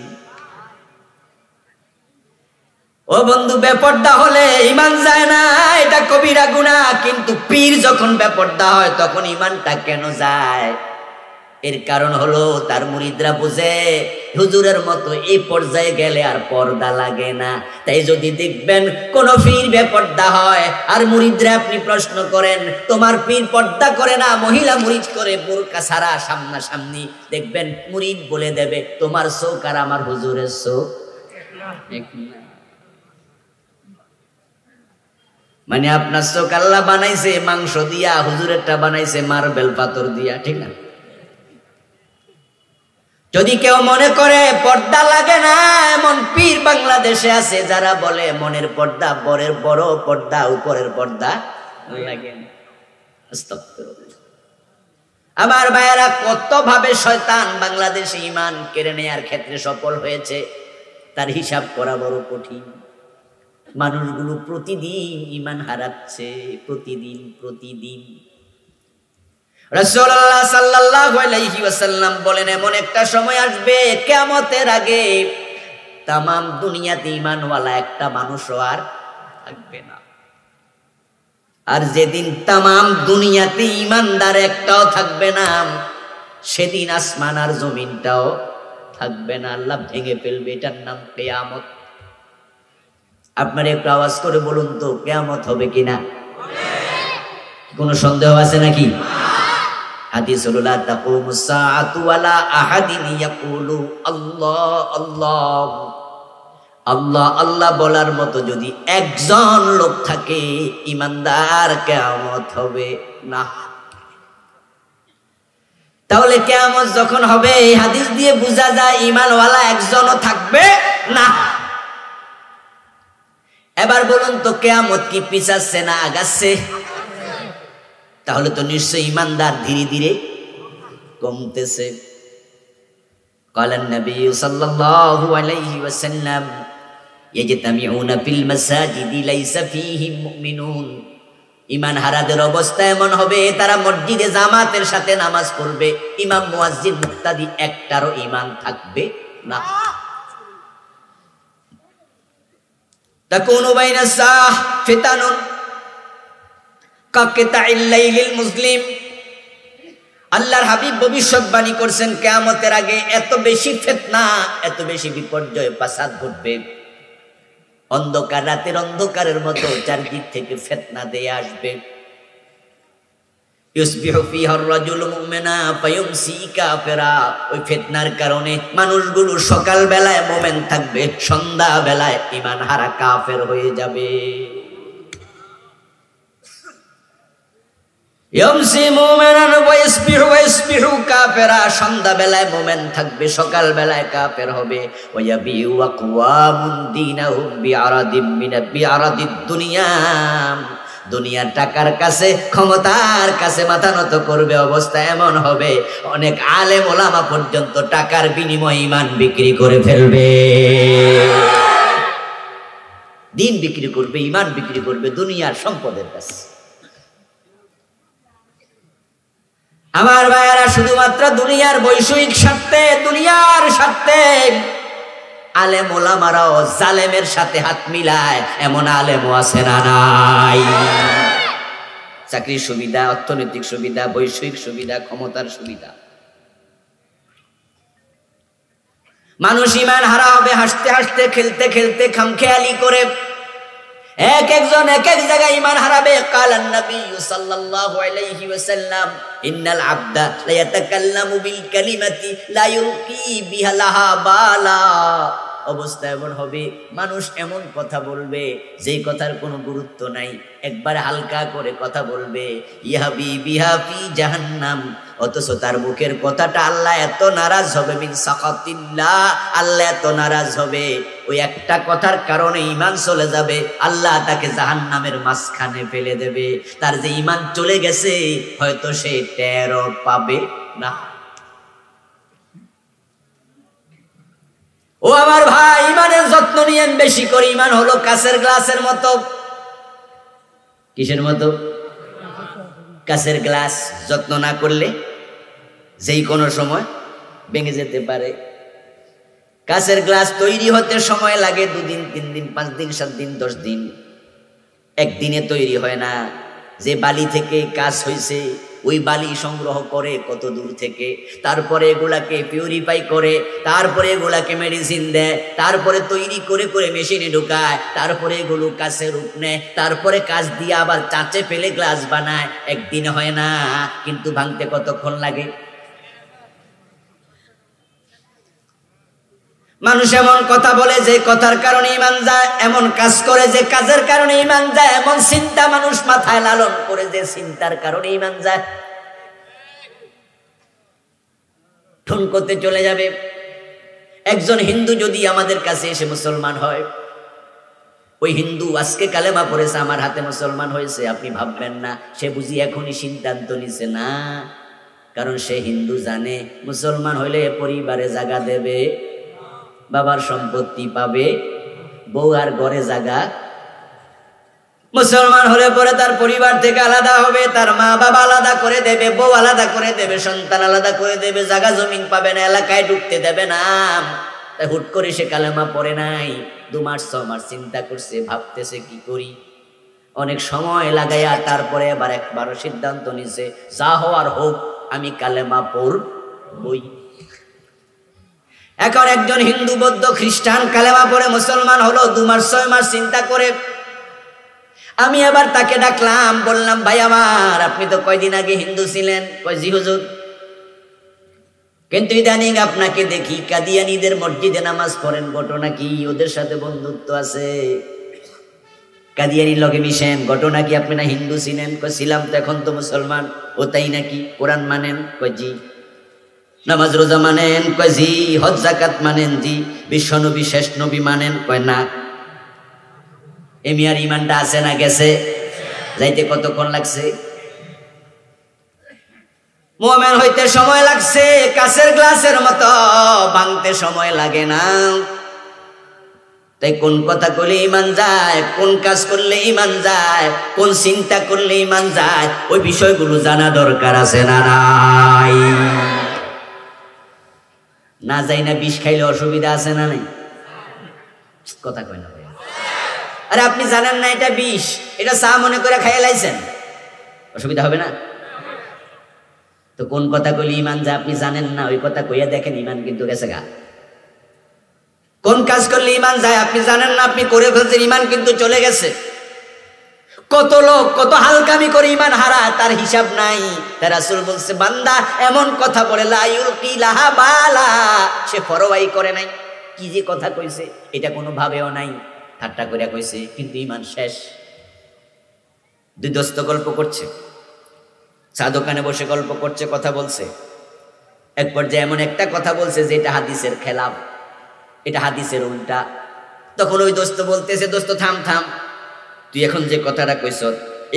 ও বন্ধু, বেপর্দা হলে ঈমান যায় না, এটা কবিরা গুনাহ। কিন্তু পীর যখন বেপর্দা হয় তখন ঈমানটা কেন যায়? এর কারণ হলো তার মুরিদরা বুঝে হুজুরের মতো এই পর্যায়ে গেলে আর পর্দা লাগে না। তাই যদি দেখবেন কোন পীর বেপর্দা হয় আর মুরিদরা আপনি প্রশ্ন করেন, তোমার পীর পর্দা করে না, মহিলা মুরিদ করে, বোরকা ছাড়া সামনাসামনি, দেখবেন মুরিদ বলে দেবে তোমার চোখ আর আমার হুজুরের চোখ এক না। মানে আপনার চোখ আল্লাহ বানাইছে মাংস দিয়া, হুজুরেরটা বানাইছে মার্বেল পাথর দিয়া, ঠিক না? যদি কেউ মনে করে পর্দা লাগে না, এমন পীর বাংলাদেশে আছে যারা বলে মনের পর্দা, বরের বড় পর্দা, উপরের পর্দা লাগে না। আস্তাগফিরুল্লাহ। আমার ভাইয়েরা, কত ভাবে শয়তান বাংলাদেশে ঈমান কেড়ে নেয়ার ক্ষেত্রে সফল হয়েছে, তার হিসাব করা বড় কঠিন। মানুষগুলো প্রতিদিন ঈমান হারাচ্ছে, প্রতিদিন। রাসূলুল্লাহ সাল্লাল্লাহু আলাইহি ওয়াসাল্লাম বলেন, এমন একটা সময় আসবে কিয়ামতের আগে তামাম দুনিয়াতে ঈমানওয়ালা একটা মানুষও আর থাকবে না। আর যেদিন তামাম দুনিয়াতে ঈমানদার একটাও থাকবে না, সেদিন আসমান আর জমিনটাও থাকবে না, আল্লাহ ভেঙে ফেলবে। এটার নাম কিয়ামত। আপনারা একটু আওয়াজ করে বলুন তো, কিয়ামত হবে কিনা? কোনো সন্দেহ আছে নাকি? হাদিস হলো, লা তাকুমুস সাআতু ওয়ালা আহাদিন ইয়াকুলু আল্লাহ আল্লাহ। আল্লাহ আল্লাহ বলার মতো যদি একজন লোক থাকে ঈমানদার, কিয়ামত হবে না। তাহলে কিয়ামত যখন হবে, এই হাদিস দিয়ে বোঝা যায় ঈমানওয়ালা একজনও থাকবে না। এবার বলুন তো, কিয়ামত কি পিছাচ্ছে না আগাচ্ছে? তাহলে তো নিশ্চয়ই ঈমানদার ধীরে ধীরে কমতেছে। ক্বালান নবী সাল্লাল্লাহু আলাইহি ওয়াসাল্লাম, ইয়াজতামিউনা ফিল মাসাজিদি লাইসা ফীহিম মুমিনুন। ঈমান হারাদের অবস্থা এমন হবে, তারা মসজিদে জামাতের সাথে নামাজ পড়বে, ইমাম মুয়াজ্জিন মুক্তাদি একটারও ঈমান থাকবে না। তাকুনু বাইনাস সাহ ফিতানুন কাকিতাইল লাইলিল মুসলিম। আল্লাহর হাবিব ভবিষ্যৎবাণী করছেন, কিয়ামতের আগে এত বেশি ফিতনা, এত বেশি বিপর্যয় ফাসাদ ঘটবে, অন্ধকার, রাতের অন্ধকারের মতো চারদিক থেকে ফিতনা দিয়ে আসবে। ইউসবিহু ফিহা আর-রাজুলু মুমিনা ফায়ুমসি কাফিরা। ওই ফিতনার কারণে মানুষগুলো সকাল বেলায় মুমিন থাকবে, সন্ধ্যা বেলায় ঈমান হারা কাফের হয়ে যাবে। ইয়ামসি মুমিনান ওয়া ইয়াসবিহু কাফিরা। সন্ধ্যা বেলায় মুমিন থাকবে, সকাল বেলায় কাফের হবে। ওয়া ইয়াবিউ আকওয়ামুন দীনাহুম বিআরাদিদ দুনিয়া। দুনিয়ার টাকার কাছে, ক্ষমতার কাছে মাথা নত করবে। অবস্থা এমন হবে, অনেক আলেম ওলামা পর্যন্ত টাকার বিনিময়ে ঈমান বিক্রি করে ফেলবে। দিন বিক্রি করবে, ঈমান বিক্রি করবে দুনিয়ার সম্পদের কাছে। আমার ভাইয়েরা, শুধুমাত্র দুনিয়ার বৈষয়িক স্বার্থে, দুনিয়ার স্বার্থে আলেম ওলামারাও জালেমের সাথে হাত মিলায়, এমন আলেমও আছে না নাই? চাকরির সুবিধা, অর্থনৈতিক সুবিধা, বৈষয়িক সুবিধা, ক্ষমতার সুবিধা, মানুষ ঈমান হারা হবে হাসতে হাসতে, খেলতে খেলতে, খামখেয়ালি করে। একজন এক এক জায়গায় ঈমান হারাবে। কালান নবী সাল্লাল্লাহু আলাইহি ওয়াসাল্লাম, ইন্নাল আবদা লা ইয়াতাকাল্লামু বিল কালিমাতি লা ইউলকি বিহা লাহা বালা। অবস্থা এমন হবে, মানুষ এমন কথা বলবে যেই কথার কোনো গুরুত্ব নাই, একবার হালকা করে কথা বলবে, ইয়াবি বিহা ফি জাহান্নাম। অথচ তার মুখের কথাটা আল্লাহ এত নারাজ হবে, মিন সাখাতিল্লাহ, আল্লাহ এত নারাজ হবে, ওই একটা কথার কারণে ঈমান চলে যাবে, আল্লাহ তাকে জাহান্নামের মাঝখানে ফেলে দেবে। তার যে ঈমান চলে গেছে, হয়তো সে টেরও পাবে না। ও আমার ভাই, ঈমানের যত্ন নিয়েন বেশি করে। ঈমান হলো কাচের গ্লাসের মতো। কিসের মতো? কাচের গ্লাস। যত্ন না করলে যেই কোনো সময় ভেঙে যেতে পারে। কাচের গ্লাস তৈরি হতে সময় লাগে 2 দিন, 3 দিন, 5 দিন, 7 দিন, 10 দিন। একদিনে তৈরি হয় না। যে বালি থেকে কাচ হয়েছে, ওই বালি সংগ্রহ করে কত দূর থেকে, তারপরে এগুলাকে পিউরিফাই করে, তারপরে এগুলাকে মেডিসিন দেয়, তারপরে তৈরি করে করে মেশিনে ঢুকায়, তারপরে এগুলো কাছে রূপ নেয়, তারপরে কাচ দিয়ে আবার চাচে ফেলে গ্লাস বানায়। একদিনে হয় না, কিন্তু ভাঙতে কতক্ষণ লাগে? মানুষ এমন কথা বলে যে কথার কারণে ঈমান যায়, এমন কাজ করে যে কাজের কারণে ঈমান যায়, এমন চিন্তা মানুষ মাথায় লালন করে যে চিন্তার কারণে ঈমান যায়। ঠুনকোতে চলে যাবে। একজন হিন্দু যদি আমাদের কাছে এসে মুসলমান হয়, ওই হিন্দু আজকে কালেমা পড়েছে, আমার হাতে মুসলমান হয়েছে, আপনি ভাববেন না সে বুঝি এখনই সিদ্ধান্ত নিছে, না। কারণ সে হিন্দু জানে মুসলমান হইলে পরিবারে জায়গা দেবে, বাবার সম্পত্তি পাবে, বউ আর ঘরে জায়গা। মুসলমান হলে পরে তার পরিবার থেকে আলাদা হবে, তার মা বাবা আলাদা করে দেবে, বউ আলাদা করে দেবে, সন্তান আলাদা করে দেবে, জায়গা জমিন পাবে না, এলাকায় ঢুকতে দেবে না। তাই হুট করে সে কালেমা পড়ে নাই, 2 মাস 6 মাস চিন্তা করছে, ভাবতেছে কি করি, অনেক সময় লাগাইয়া তারপরে এবার একবারও সিদ্ধান্ত নিছে, যা হওয়ার হোক আমি কালেমা পড়বই। এখন একজন হিন্দু বৌদ্ধ খ্রিস্টান কালেমা পড়ে মুসলমান হলো, 2 মাস 6 মাস চিন্তা করে। আমি এবার তাকে ডাকলাম, বললাম ভাই আমার, আপনি তো কয়দিন আগে হিন্দু ছিলেন। কয় জি হুজুর, কিন্তু ইদানিং আপনাকে দেখি কাদিয়ানীদের মসজিদে নামাজ পড়েন, ঘটনা কি? ওদের সাথে বন্ধুত্ব আছে, কাদিয়ানির লগে মিশেন, ঘটনা কি? আপনি না হিন্দু ছিলেন? কয় ছিলাম, তো এখন তো মুসলমান। ও তাই নাকি? কোরআন মানেন? কয় জি। নামাজ রোজা মানেন? কয় জি। হজ যাকাত মানেন? জি। বিশ্বনবী শেষ নবী মানেন? কয় না। এমিয়ার ইমানটা আছে না গেছে? যাইতে কতক্ষণ লাগছে? মুমিন হইতে সময় লাগছে, কাঁচের গ্লাসের মতো ভাঙতে সময় লাগে না। তাই কোন কথা করলে ঈমান যায়, কোন কাজ করলে ঈমান যায়, কোন চিন্তা করলে ঈমান যায়, ওই বিষয়গুলো জানা দরকার আছে না নাই? না যাই না বিষ খাইলে অসুবিধা আছে না নাই? কথা কয় না ভাই। আরে আপনি জানেন না এটা বিষ, এটা চা মনে করে খাইয়ে লাইছেন, অসুবিধা হবে না? তো কোন কথা কইলে ঈমান যায় আপনি জানেন না, ওই কথা কইয়া দেখেন, ঈমান কিন্তু গেছে গা। কোন কাজ করলে ঈমান যায় আপনি জানেন না, আপনি করে ফেলছেন, ঈমান কিন্তু চলে গেছে। কত লোক কত হালকামি করে ঈমান হারায়, তার হিসাব নাই। তাই রাসূল বলছে, বান্দা এমন কথা বলে লা ইউলকি লাহা বালা, সে পরোয়াই করে নাই, কি যে কথা কইছে এটা কোনো ভাবেও নাই, ঠাট্টা করে কইছে, কিন্তু ঈমান শেষ। 2 দোস্ত গল্প করছে, চা দোকানে বসে গল্প করছে, কথা বলছে। এক পর্যায়ে এমন একটা কথা বলছে যে এটা হাদিসের খেলাফ, এটা হাদিসের উল্টা। তখন ওই দোস্ত বলতেছে, দোস্ত থাম থাম, তুই এখন যে কথাটা কইছ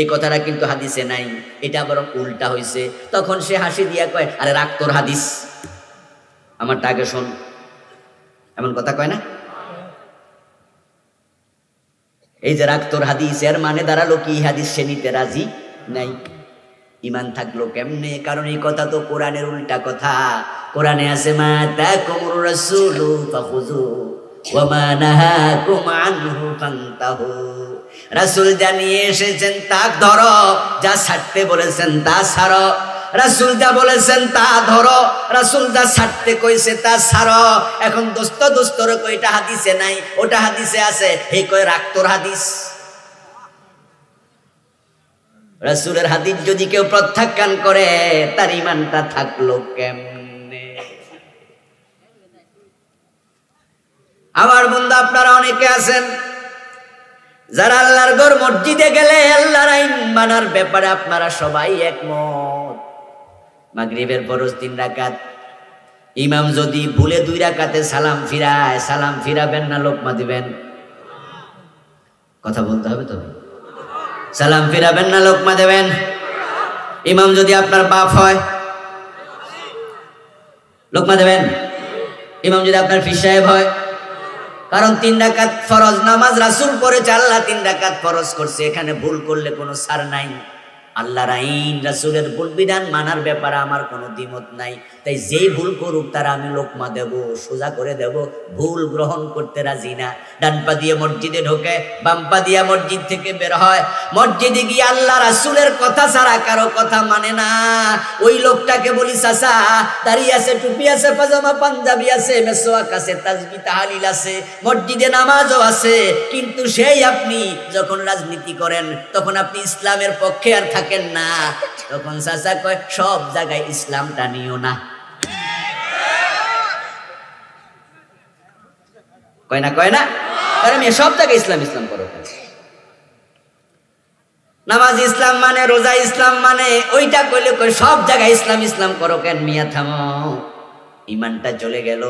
এই কথাটা কিন্তু হাদিসে নাই, এটা বরং উল্টা হইছে। তখন সে হাসি দিয়া কয়, আরে রাখ তোর হাদিস, আমারটা আগে শোন। এমন কথা কয় না? এই যে রাখ তোর হাদিস, এর মানে দাঁড়ালো কি হাদিস সে নিতে রাজি নাই। ঈমান থাকলো কেমনে? কারণ এই কথা তো কোরআনের উল্টা কথা। কোরআনে আছে, মা তাকুমুর রাসূলু ফাখুযু ওয়া মা নাহাকুম আনহু ফান্তাহু। রাসূল জানিয়ে এসেছেন তা ধরো, যা ছাড়তে বলেছেন তা ছাড়ো। রাসূল যা বলেছেন তা ধরো, রাসূল যা ছাড়তে কইছে তা ছাড়ো। এখন দোস্ত দোস্তর কই এটা হাদিসে নাই, ওটা হাদিসে আছে, এই কয় রাখ তোর হাদিস। রাসূলের হাদিস যদি কেউ প্রত্যাখ্যান করে, তার ঈমানটা থাকলো কেমনে? আমার বন্ধু, আপনারা অনেকে আছেন যারা আল্লাহর ঘর মসজিদে গেলে আল্লাহর আইন মানার ব্যাপারে আপনারা সবাই একমত। মাগরিবের ফরজ 3 রাকাত, ইমাম যদি ভুলে 2 রাকাতে সালাম ফিরায়, সালাম ফিরাবেন না লোকমা দিবেন? কথা বলতে হবে তো। সালাম ফিরাবেন না লোকমা দেবেন? ইমাম যদি আপনার বাপ হয় লোকমা দেবেন? ইমাম যদি আপনার পীর সাহেব হয়? কারণ 3 রাকাত ফরজ নামাজ রাসূল পড়েছে, আল্লাহ 3 রাকাত ফরজ করছে, এখানে ভুল করলে কোনো ছাড় নাই। আল্লাহর আইন রাসূলের ভুল বিধান মানার ব্যাপারে আমার কোনো দ্বিমত নাই। তাই যেই ভুল করুক তারা আমি লোকমা দেব, সোজা করে দেব, ভুল গ্রহণ করতে রাজি না। ডান পা দিয়ে মসজিদে ঢোকে, বাম পা দিয়ে মসজিদ থেকে বের হয়, মসজিদে গিয়ে আল্লাহ রাসূলের কথা ছাড়া কারো কথা মানে না। ওই লোকটাকে বলি, চাচা দাঁড়িয়ে আছে, টুপি আছে, পাজামা পাঞ্জাবি আছে, মেসওয়াক আছে, তাসবিহ তাহলিল আছে, মসজিদে নামাজও আছে, কিন্তু সেই আপনি যখন রাজনীতি করেন তখন আপনি ইসলামের পক্ষে আর থাকেন না। তখন চাচা কয়, সব জায়গায় ইসলাম টানিও না। কয় না আরে মেয়ে সব জায়গায় ইসলাম ইসলাম করো। নামাজ ইসলাম মানে, রোজা ইসলাম মানে, ওইটা কইলে কই সব জায়গায় ইসলাম ইসলাম করো কেন? মিয়া থামো, ইমানটা চলে গেল।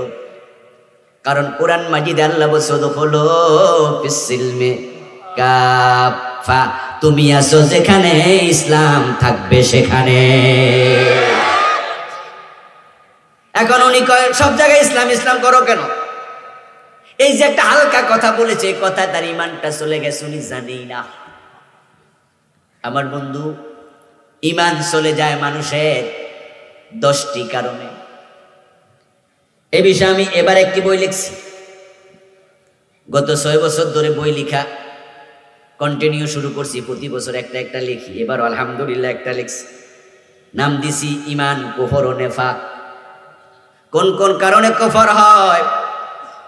কারণ কোরআন মাজিদে আল্লাহ বলছে হলো ফিসসিলমে কাফা, তুমি আছো যেখানে ইসলাম থাকবে সেখানে। এখন উনি কয় সব জায়গায় ইসলাম ইসলাম করো কেন? এই যে একটা হালকা কথা বলেছে, কথা তার ইমানটা চলে গেছে, উনি জানেই না। আমার বন্ধু, ইমান চলে যায় মানুষের 10টি কারণে। এ বিষয়ে আমি এবার একটি বই লিখছি। গত 6 বছর ধরে বই লেখা কন্টিনিউ শুরু করছি, প্রতি বছর একটা একটা লিখি। এবার আলহামদুলিল্লাহ একটা লিখছি, নাম দিছি ইমান, কুফর ও নেফাক। কোন কোন কারণে কুফর হয়,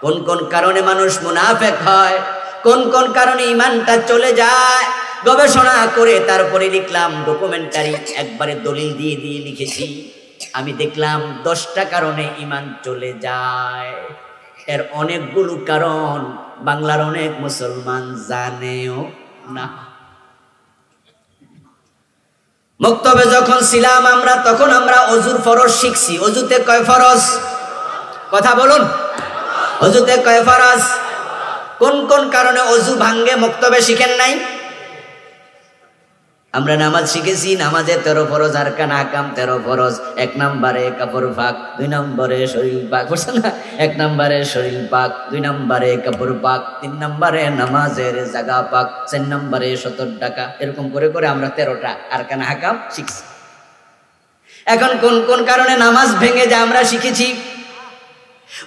কোন কোন কারণে মানুষ মুনাফিক হয়, কোন কোন কারণে ইমানটা চলে যায়, গবেষণা করে তারপরে লিখলাম ডকুমেন্টারি, একবারে দলিল দিয়ে দিয়ে লিখেছি। আমি দেখলাম 10টা কারণে ইমান চলে যায়। এর অনেকগুলো কারণ বাংলার অনেক মুসলমান জানেও না। মক্তবে যখন ছিলাম আমরা, তখন আমরা অজুর ফরজ শিখছি। অজুতে কয় ফরজ? কথা বলুন, অজুতে কয় ফরজ? কোন কোন কারণে অজু ভাঙ্গে মক্তবে শিখেন নাই? আমরা নামাজ শিখেছি, নামাজে 13 ফরজ, আরকান আহকাম 13 ফরজ। 1 নম্বরে কাপড় পাক, 2 নম্বরে শরীর পাক, বুঝছেন না? 1 নম্বরে শরীর পাক, 2 নম্বরে কাপড় পাক, 3 নম্বরে নামাজের জায়গা পাক, 4 নম্বরে 70 টাকা। এরকম করে করে আমরা 13টা আরকান আহকাম শিখছি। এখন কোন কোন কারণে নামাজ ভেঙে যায় আমরা শিখেছি।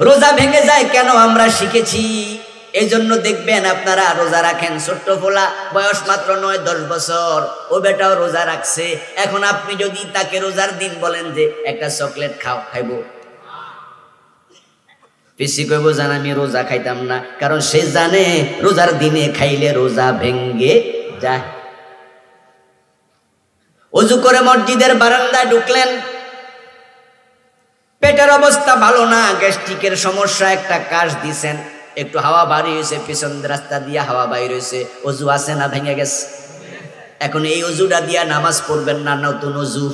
রোজা ভেঙে যায় কেন আমরা শিখেছি। এই জন্য দেখবেন আপনারা রোজা রাখেন, ছোট্ট ফোলা বয়স মাত্র 9-10 বছর, ও বেটাও রোজা রাখছে। এখন আপনি যদি তাকে রোজার দিন বলেন যে একটা চকলেট খাইবো, বেশি কইব জান আমি রোজা খাইতাম না, কারণ সে জানে রোজার দিনে খাইলে রোজা ভেঙ্গে যায়। ওযু করে মসজিদের বারান্দায় ঢুকলেন, পেটের অবস্থা ভালো না, গ্যাস্ট্রিকের সমস্যা, একটা কাশ দিছেন, একটু হাওয়া বাড়ি হয়েছে, পিছন রাস্তা দিয়ে হাওয়া বাইর হয়েছে, অজু আছে না ভেঙে গেছে? এখন এই অজুটা দিয়া নামাজ পড়বেন না, নতুন অজু।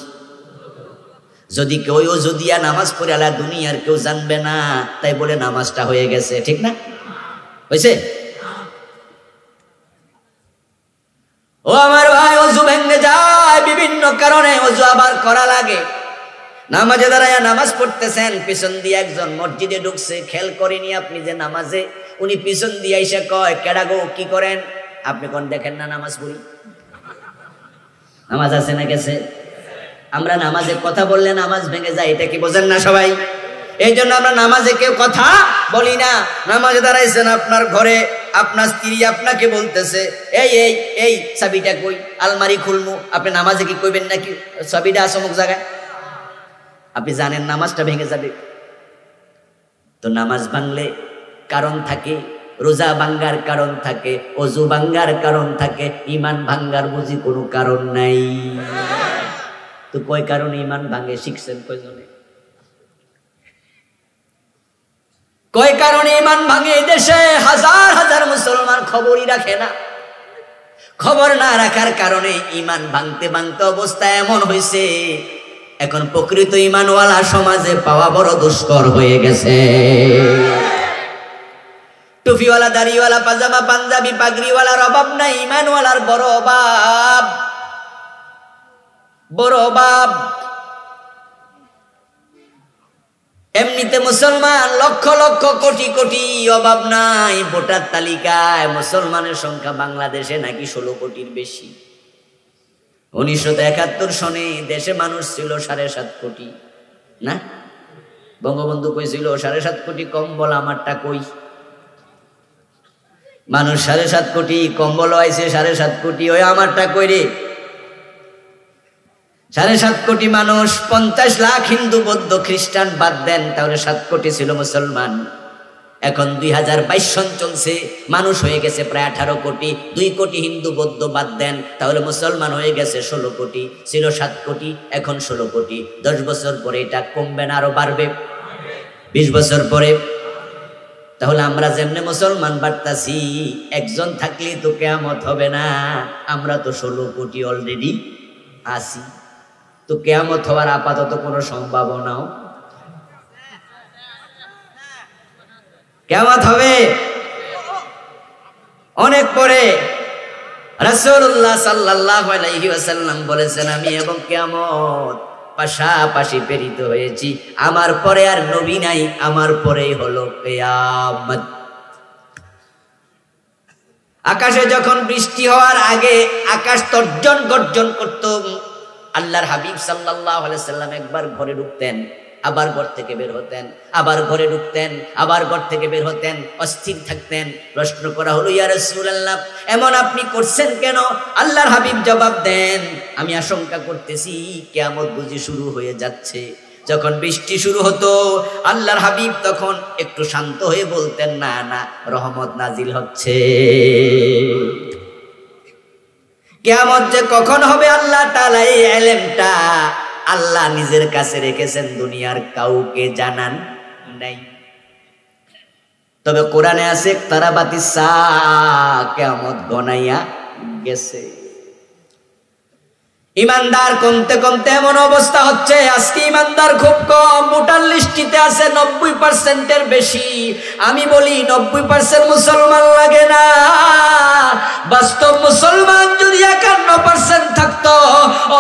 যদি কেউ অজু দিয়া নামাজ পড়ে আলা দুনিয়ার কেউ জানবে না, তাই বলে নামাজটা হয়ে গেছে, ঠিক না? হয়েছে? ও আমার ভাই, অজু ভেঙে যায় বিভিন্ন কারণে, অজু আবার করা লাগে। নামাজে দাঁড়ায় নামাজ পড়তেছেন, পিছন দিয়ে একজন মসজিদে ঢুকছে, খেয়াল করেনি আপনি যে নামাজে, উনি পিছন দিয়ে এসে কয় কেডা গো কি করেন? আপনি কোন দেখেন না নামাজ পড়ি? নামাজ আছে না গেছে? আমরা নামাজে কথা বললে নামাজ ভেঙে যায়, এটা কি বোঝেন না সবাই? এই জন্য আমরা নামাজে কেউ কথা বলি না। নামাজে দাঁড়াইছেন আপনার ঘরে, আপনার স্ত্রী আপনাকে বলতেছে এই এই এই চাবিটা কই, আলমারি খুলমু, আপনি নামাজে কি কইবেন নাকি চাবিটা আছে অমুক জায়গায়? আপনি জানেন নামাজটা ভেঙে যাবে। তো নামাজ ভাঙলে কারণ থাকে, রোজা ভাঙ্গার কারণ থাকে, অজু ভাঙ্গার কারণ থাকে, ইমান ভাঙ্গার বুঝি কোনো কারণ নাই। তো কয় কারণে ইমান ভাঙে শিখছেন কয়জনে? কয় কারণে ইমান ভাঙে? এই দেশে হাজার হাজার মুসলমান খবরই রাখে না। খবর না রাখার কারণে ইমান ভাঙতে ভাঙতে অবস্থা এমন হয়েছে, এখন প্রকৃত ইমানওয়ালা সমাজে পাওয়া বড় দুষ্কর হয়ে গেছে। টুপিওয়ালা, দাড়িওয়ালা, পাজামা পাঞ্জাবি পাগড়িওয়ালার অভাব নাই, ইমানওয়ালার বড় অভাব, বড় অভাব। এমনিতে মুসলমান লক্ষ লক্ষ কোটি কোটি, অভাব নাই। ভোটার তালিকায় মুসলমানের সংখ্যা বাংলাদেশে নাকি 16 কোটির বেশি। 1971 সনে দেশে মানুষ ছিল 7.5 কোটি, না? বঙ্গবন্ধু কইছিল 7.5 কোটি, কম্বল আমারটা কই? মানুষ 7.5 কোটি, কম্বল আইছে 7.5 কোটি, ওই আমারটা কই রে? 7.5 কোটি মানুষ, 50 লাখ হিন্দু বৌদ্ধ খ্রিস্টান বাদ দেন, তাহলে 7 কোটি ছিল মুসলমান। এখন 2022 সন চলছে, মানুষ হয়ে গেছে প্রায় 18 কোটি। 2 কোটি হিন্দু বৌদ্ধ বাদ দেন, তাহলে মুসলমান হয়ে গেছে 16 কোটি। ছিল 7 কোটি, এখন 16 কোটি। 10 বছর পরে এটা কমবে না আরো বাড়বে? 20 বছর পরে তাহলে আমরা যেমনে মুসলমান বাড়তাছি, একজন থাকলে তো কিয়ামত হবে না। আমরা তো 16 কোটি অলরেডি আছি, তো কিয়ামত হওয়ার আপাতত কোনো সম্ভাবনাও, কিয়ামত হবে অনেক পরে। রাসূলুল্লাহ সাল্লাল্লাহু আলাইহি ওয়াসাল্লাম বলেছেন, আমি এবং কিয়ামত পাশাপাশি প্রেরিত হয়েছি, আমার পরে আর নবী নাই, আমার পরেই হলো কিয়ামত। আকাশে যখন বৃষ্টি হওয়ার আগে আকাশ তর্জন গর্জন করত, আল্লাহর হাবিব সাল্লাল্লাহু আলাইহি ওয়াসাল্লাম একবার ঘরে ঢুকতেন, আবার ঘর থেকে বের হতেন, আবার ঘরে ঢুকতেন, আবার ঘর থেকে বের হতেন, অস্থির থাকতেন। প্রশ্ন করা হলো, ইয়া রাসূলুল্লাহ, এমন আপনি করছেন কেন? আল্লাহর হাবিব জবাব দেন, আমি আশঙ্কা করতেছি কিয়ামত বুঝি শুরু হয়ে যাচ্ছে। যখন বৃষ্টি শুরু হতো, আল্লাহর হাবিব তখন একটু শান্ত হয়ে বলতেন, না না, রহমত নাজিল হচ্ছে। কিয়ামত যে কখন হবে আল্লাহ তাআলা এই ইলমটা আল্লাহ নিজের কাছে রেখেছেন, দুনিয়ার কাউকে জানান নাই। তবে কোরআনে আছে, ইকতারাবাতিস সাআ, কিয়ামত গনাইয়া গেছে। ইমানদার কমতে কমতে এমন অবস্থা হচ্ছে, আজকে ইমানদার খুব কম, ভোটার লিস্টিতে আছে 90%-এর বেশি। আমি বলি 90% মুসলমান লাগে না, বাস্তব মুসলমান যদি 51% থাকতো,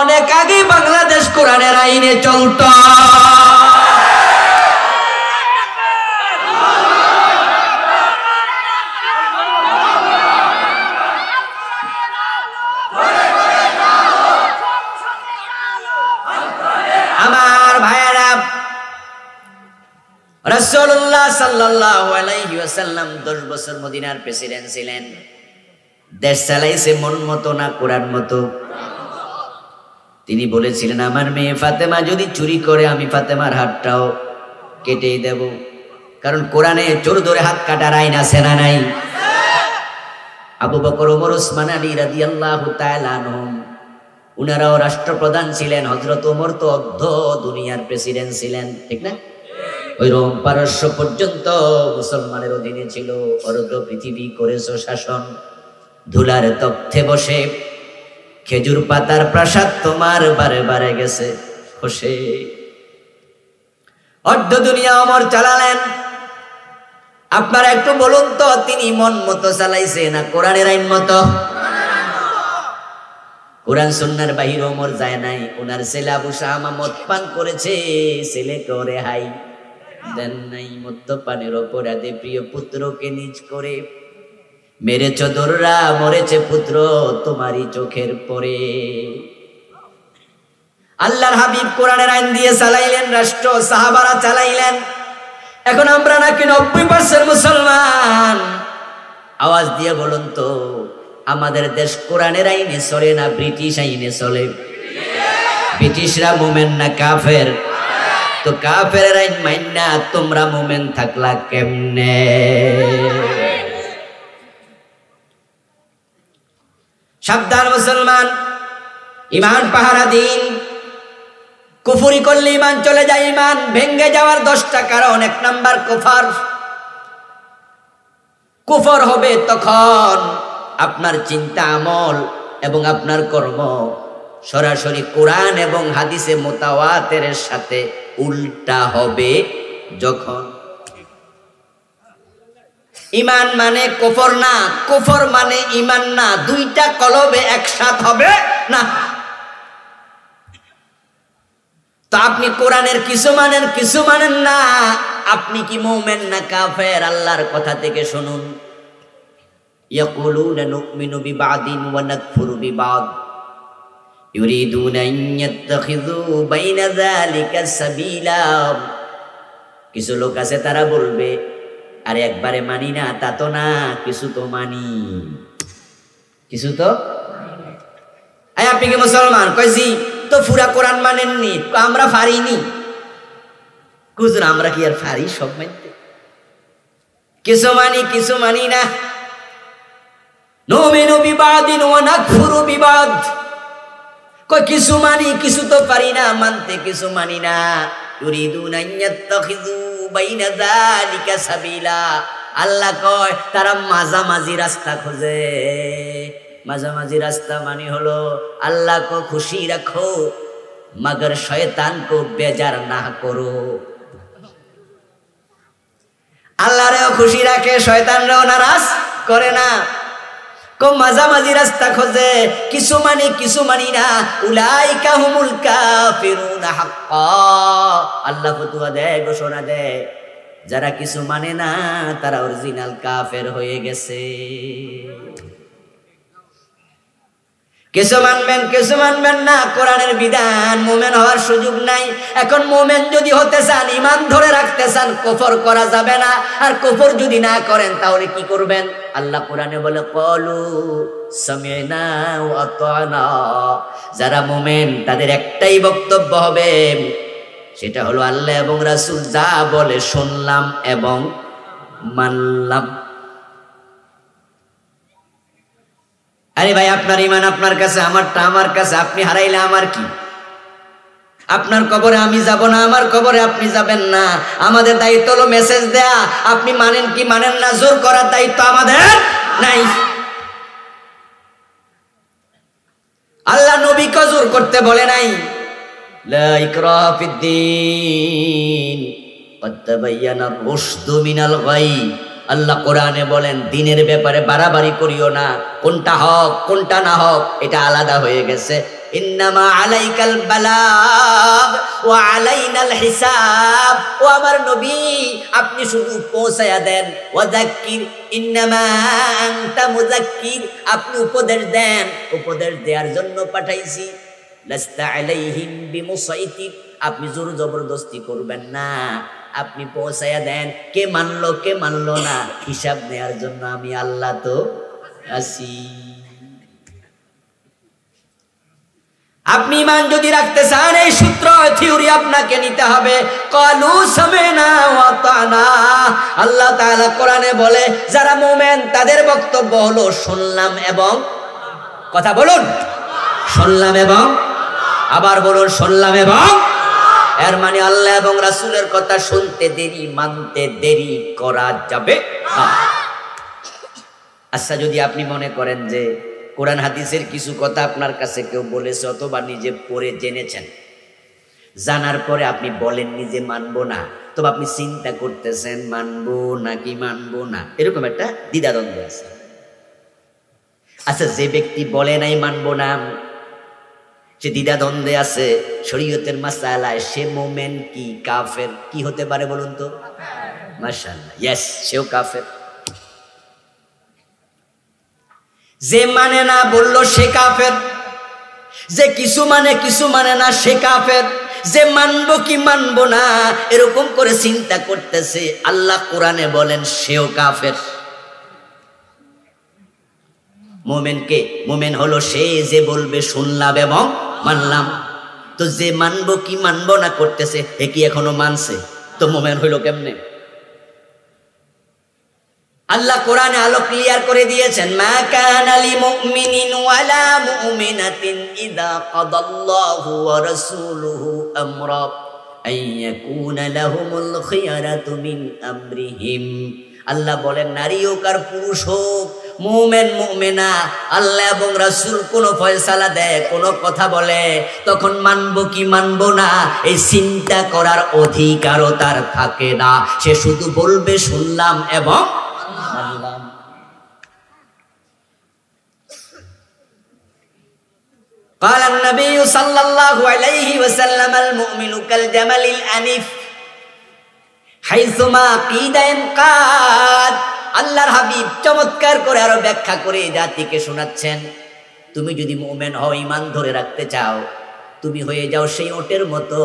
অনেক আগে বাংলাদেশ কোরআনের আইনে চলতো। রাসূলুল্লাহ সাল্লাল্লাহু আলাইহি ওয়াসাল্লাম 10 বছর মদিনার প্রেসিডেন্ট ছিলেন। দেশ চালাইছে মন মতো না কোরআন মতো। তিনি বলেছিলেন, আমার মেয়ে ফাতেমা যদি চুরি করে, আমি ফাতেমার হাতটাও কেটেই দেব। কারণ কোরআনে চোর ধরে হাত কাটার আইন আছে না নাই? আবু বকর, ওমর, ওসমান, আলী রাদিয়াল্লাহু তাআলা আনহুম, উনারাও রাষ্ট্রপ্রধান ছিলেন। হযরত ওমর তো অর্ধ দুনিয়ার প্রেসিডেন্ট ছিলেন, ঠিক না? ওই রোম পারস্য পর্যন্ত মুসলমানের অধীনে ছিল। অর্ধ পৃথিবী করেছ শাসন, ধুলার তখ্তে বসে, খেজুর পাতার প্রাসাদ তোমার বারে বারে গেছে খসে। অর্ধ দুনিয়া ওমর চালালেন। আপনারা একটু বলুন তো, তিনি মন মতো চালাইছে না কোরআনের আইন মতো? কোরআন সুন্নাহর বাহিরে ওমর যায় নাই। ওনার ছেলে আবু শামা মদ পান করেছে, ছেলে করে হাই দেন নাই। মদ্যপানের অপরাধে প্রিয় পুত্রকে নিজ করে মেরেছ দোররা, মরেছে পুত্র তোমারই চোখের পরে। আল্লাহর হাবিব কোরআনের আইন দিয়ে চালাইলেন রাষ্ট্র, সাহাবারা চালাইলেন। এখন আমরা নাকি 90% মুসলমান। আওয়াজ দিয়ে বলুন তো, আমাদের দেশ কোরআনের আইনে চলে না ব্রিটিশ আইনে চলে? ব্রিটিশরা মুমিন না কাফের? তো কাফের আইন মাইন্না তোমরা মুমিন থাকলা কেমনে? সাবধান মুসলমান, ইমান পাহারা দিন। কুফরি করলে ইমান চলে যায়। ইমান ভেঙ্গে যাওয়ার 10টা কারণ। 1 নাম্বার কুফর। কুফর হবে তখন আপনার চিন্তা, আমল এবং আপনার কর্ম সরাসরি কোরআন এবং হাদিসে মুতাওয়াতিরের সাথে উল্টা হবে যখন। ইমান মানে কুফর না, কুফর মানে ইমান না, দুইটা কলবে একসাথে হবে না। তো আপনি কোরআনের কিছু মানেন, কিছু মানেন না, আপনি কি মুমিন না কাফের? আল্লাহর কথা থেকে শুনুন। ইয়াকুলুনা নুমিনু বিবাদিন ওয়া নাকফুরু বিবাদ ইউরিদুনা আন ইয়াত্তাখিযু বাইনা যালিকা সাবিলা। কিছু লোক আছে তারা বলবে, আরে একবারে মানি না তা তো না, কিছু তো মানি, কিছু তো। আয় আপনি কি মুসলমান? কইছি তো পুরা কোরআন মানেননি। আমরা পারিনি। কুজুর আমরা কি আর পারি সব মানতে? কিছু মানি, কিছু মানি না। নুমিনু বিবাদিন ওয়া নাকফুরু বিবাদ। কই কিছু মানি, কিছু তো পারি না মানতে, কিছু মানি না। ইউরিদুনা আন ইয়াত্তাখিযু বাইনা যালিকা সাবিলা। আল্লাহ কয় তারা মাঝামাঝি রাস্তা খোঁজে। মাঝামাঝি রাস্তা মানে হলো আল্লাহ কো খুশি রাখো মগর শয়তান কো বেজার না করো। আল্লাহরেও খুশি রাখে, শয়তানরেও নারাজ করে না। মাঝামাঝি রাস্তা খোঁজে, কিছু মানি কিছু মানি না। উলাইকা হুমুল কাফিরুনা হাক্কা। আল্লাহ ফতোয়া দেয়, ঘোষণা দেয়, যারা কিছু মানে না তারা অরিজিনাল কাফের হয়ে গেছে। কিছু মানবেন কিছু মানবেন না, কোরআনের বিধান, মুমিন হওয়ার সুযোগ নাই। এখন মুমিন যদি হতে চান, ঈমান ধরে রাখতে চান, কুফর করা যাবে না। আর কুফর যদি না করেন তাহলে কি করবেন? আল্লাহ কোরআনে বলে ক্বালু সামি'না ওয়া আতা'না। যারা মুমিন তাদের একটাই বক্তব্য হবে, সেটা হলো আল্লাহ এবং রাসূল যা বলে শুনলাম এবং মানলাম। আরে ভাই, আপনার ঈমান আপনার কাছে, আমারটা আমার কাছে। আপনি হারাইলে আমার কি? আপনার কবরে আমি যাব না, আমার কবরে আপনি যাবেন না। আমাদের দায়িত্ব হলো মেসেজ দেয়া। আপনি মানেন কি মানেন না, জোর করার দায়িত্ব আমাদের নাই। আল্লাহ নবীকে জোর করতে বলে নাই। লা ইকরাহা ফিদ্দীন ক্বাদ তাবায়্যানা রুশদু মিনাল গাই। আল্লাহ কোরআনে বলেন দ্বীনের ব্যাপারে বাড়াবাড়ি করিও না। কোনটা হক কোনটা না হক এটা আলাদা হয়ে গেছে। ইন্নামা আলাইকাল বালাগ ওয়া আলাইনাল হিসাব। ও আমার নবী, আপনি শুধু পৌঁছায়া দেন। ওয়া যাক্কির ইন্নামা আনতা মুযাক্কির। আপনি উপদেশ দেন, উপদেশ দেওয়ার জন্য পাঠাইছি। লাস্তা আলাইহিম বিমুসাইতির। আপনি জোর জবরদস্তি করবেন না, আপনি পৌঁছায়া দেন। কে মানলো কে মানলো না হিসাব নেয়ার জন্য আমি আল্লাহ তো আছি। আপনি ঈমান যদি রাখতে চান, এই সূত্র থিওরি আপনাকে নিতে হবে। ক্বালু সামি'না ওয়া আতা'না। আল্লাহ তাআলা কোরআনে বলে যারা মুমিন তাদের বক্তব্য হলো শুনলাম এবং, কথা বলুন, শুনলাম এবং, আবার বলুন শুনলাম এবং। এর মানে আল্লাহ এবং রাসূলের কথা শুনতে দেরি, মানতে দেরি করা যাবে না। আচ্ছা, যদি আপনি মনে করেন যে কোরআন হাদিসের কিছু কথা আপনার কাছে কেউ বলেছে অথবা নিজে পড়ে জেনেছেন, জানার পরে আপনি বলেননি যে মানবো না, তবে আপনি চিন্তা করতেছেন মানবো নাকি মানবো না, এরকম একটা দ্বিধাদ্বন্দ্ব আছে। আচ্ছা, যে ব্যক্তি বলে নাই মানবো না, সে দ্বিধাদ্বন্দ্বে আছে শরীয়তের মাসালায়, সে মুমিন কি কাফের? কি হতে পারে বলুন তো? মাশাআল্লাহ, ইয়েস, সেও কাফের। যে মানে না বললো সে কাফের, যে কিছু মানে কিছু মানে না সে কাফের, যে মানবো কি মানবো না এরকম করে চিন্তা করতেছে, আল্লাহ কোরআনে বলেন সেও কাফের। মুমিন কে? মুমিন হলো সে যে বলবে শুনলাম এবং মানলাম। তো যে মানবো কি মানবো না করতেছে, এ কি এখনো মানছে? তো মুমিন হইল কেমনে? আল্লাহ কোরআনে আলো ক্লিয়ার করে দিয়েছেন, মা কানা লিমুমিনিন ওয়ালা মুমিনাতিন ইযা কাদাল্লাহু ওয়া রাসূলুহু আমরা আইয়াকুনা লাহুমুল খিয়ারাতু মিন আমরিহিম। আল্লাহ বলেন নারী হোক আর পুরুষ হোক, মুমিন মুমিনা, আল্লাহ এবং রাসূল কোন ফয়সালা দেয়, কোন কথা বলে, তখন মানবো কি মানবো না এই চিন্তা করার অধিকারও তার থাকে না। সে শুধু বলবে শুনলাম এবং মানলাম। قال النبي صلى الله عليه وسلم المؤمن كالجمل الأنيف حيثما قيد ينقاد। আল্লাহর হাবিব চমৎকার করে আরো ব্যাখ্যা করে জাতিকে শোনাচ্ছেন, তুমি যদি মুমিন হও, ঈমান ধরে রাখতে চাও, তুমি হয়ে যাও সেই ওটের মতো,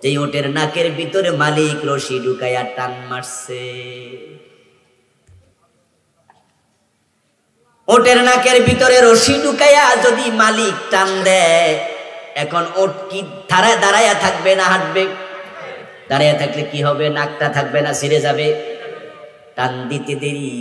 যেই ওটের নাকের ভিতরে মালিক রশি ঢুকাইয়া টান মারছে। ওটের নাকের ভিতরে রশি ঢুকাইয়া যদি মালিক টান দেয়, এখন ওট কি দাঁড়াইয়া থাকবে না হাঁটবে? দাঁড়াইয়া থাকলে কি হবে? নাকটা থাকবে না ছিঁড়ে যাবে? টান দিতে দেরি,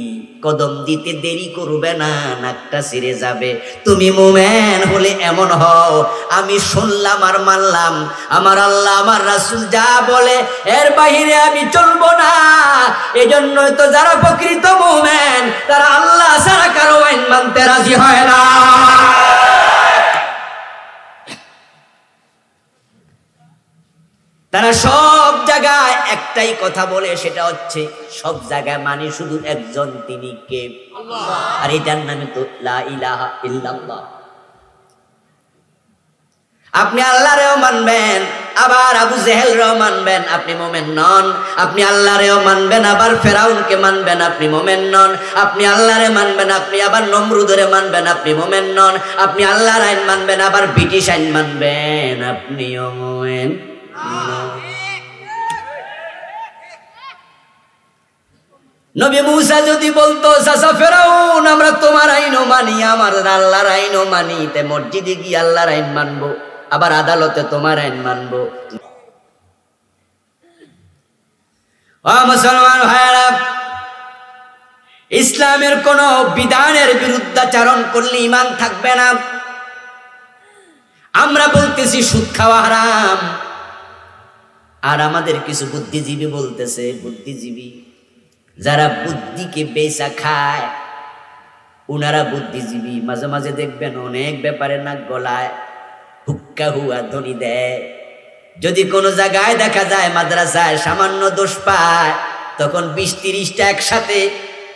কদম দিতে দেরি করবে না, নাকটা ছিঁড়ে যাবে। তুমি মুমিন হলে এমন হও, আমি শুনলাম আর মানলাম, আমার আল্লাহ আমার রাসূল যা বলে এর বাহিরে আমি চলবো না। এজন্যই তো যারা প্রকৃত মুমিন তারা আল্লাহ ছাড়া কারো আইন মানতে রাজি হয় না। তারা সব জায়গায় একটাই কথা বলে, সেটা হচ্ছে সব জায়গায় মানি শুধু একজন, তিনি কে? আল্লাহ। আর এটার নামে তো লা ইলাহা ইল্লাল্লাহ। আপনি আল্লাহরেও মানবেন, আবার আবু জেহেলরেও মানবেন, আপনি মুমিন নন। আপনি আল্লাহরেও মানবেন, আবার ফেরাউনকে মানবেন, আপনি মুমিন নন। আপনি আল্লাহরে মানবেন, আপনি আবার নমরুদরে মানবেন, আপনি মুমিন নন। আপনি আল্লাহর আইন মানবেন, আবার ব্রিটিশ আইন মানবেন, আপনিও মুমিন নন। নবী মুসা যদি বলতো চাচা ফেরাউন আমরা তোমার আইনও মানি, আমার আল্লাহর আইনও মানি, তে মসজিদে গিয়ে আল্লাহর আইন মানবো, আবার আদালতে তোমার আইন মানবো। ও মুসলমান ভাইরা, ইসলামের কোন বিধানের বিরুদ্ধাচরণ করলে ঈমান থাকবে না। আমরা বলতেছি সুদ খাওয়া হারাম, আর আমাদের কিছু বুদ্ধিজীবী বলতেছে, বুদ্ধিজীবী যারা বুদ্ধিকে বেচা খায় উনারা বুদ্ধিজীবী। মাঝে মাঝে দেখবেন অনেক ব্যাপারে নাক গলায় হুক্কা হুয়া ধ্বনি দেয়। যদি কোনো জায়গায় দেখা যায় মাদ্রাসায় সামান্য দোষ পায়, তখন 20-30টা একসাথে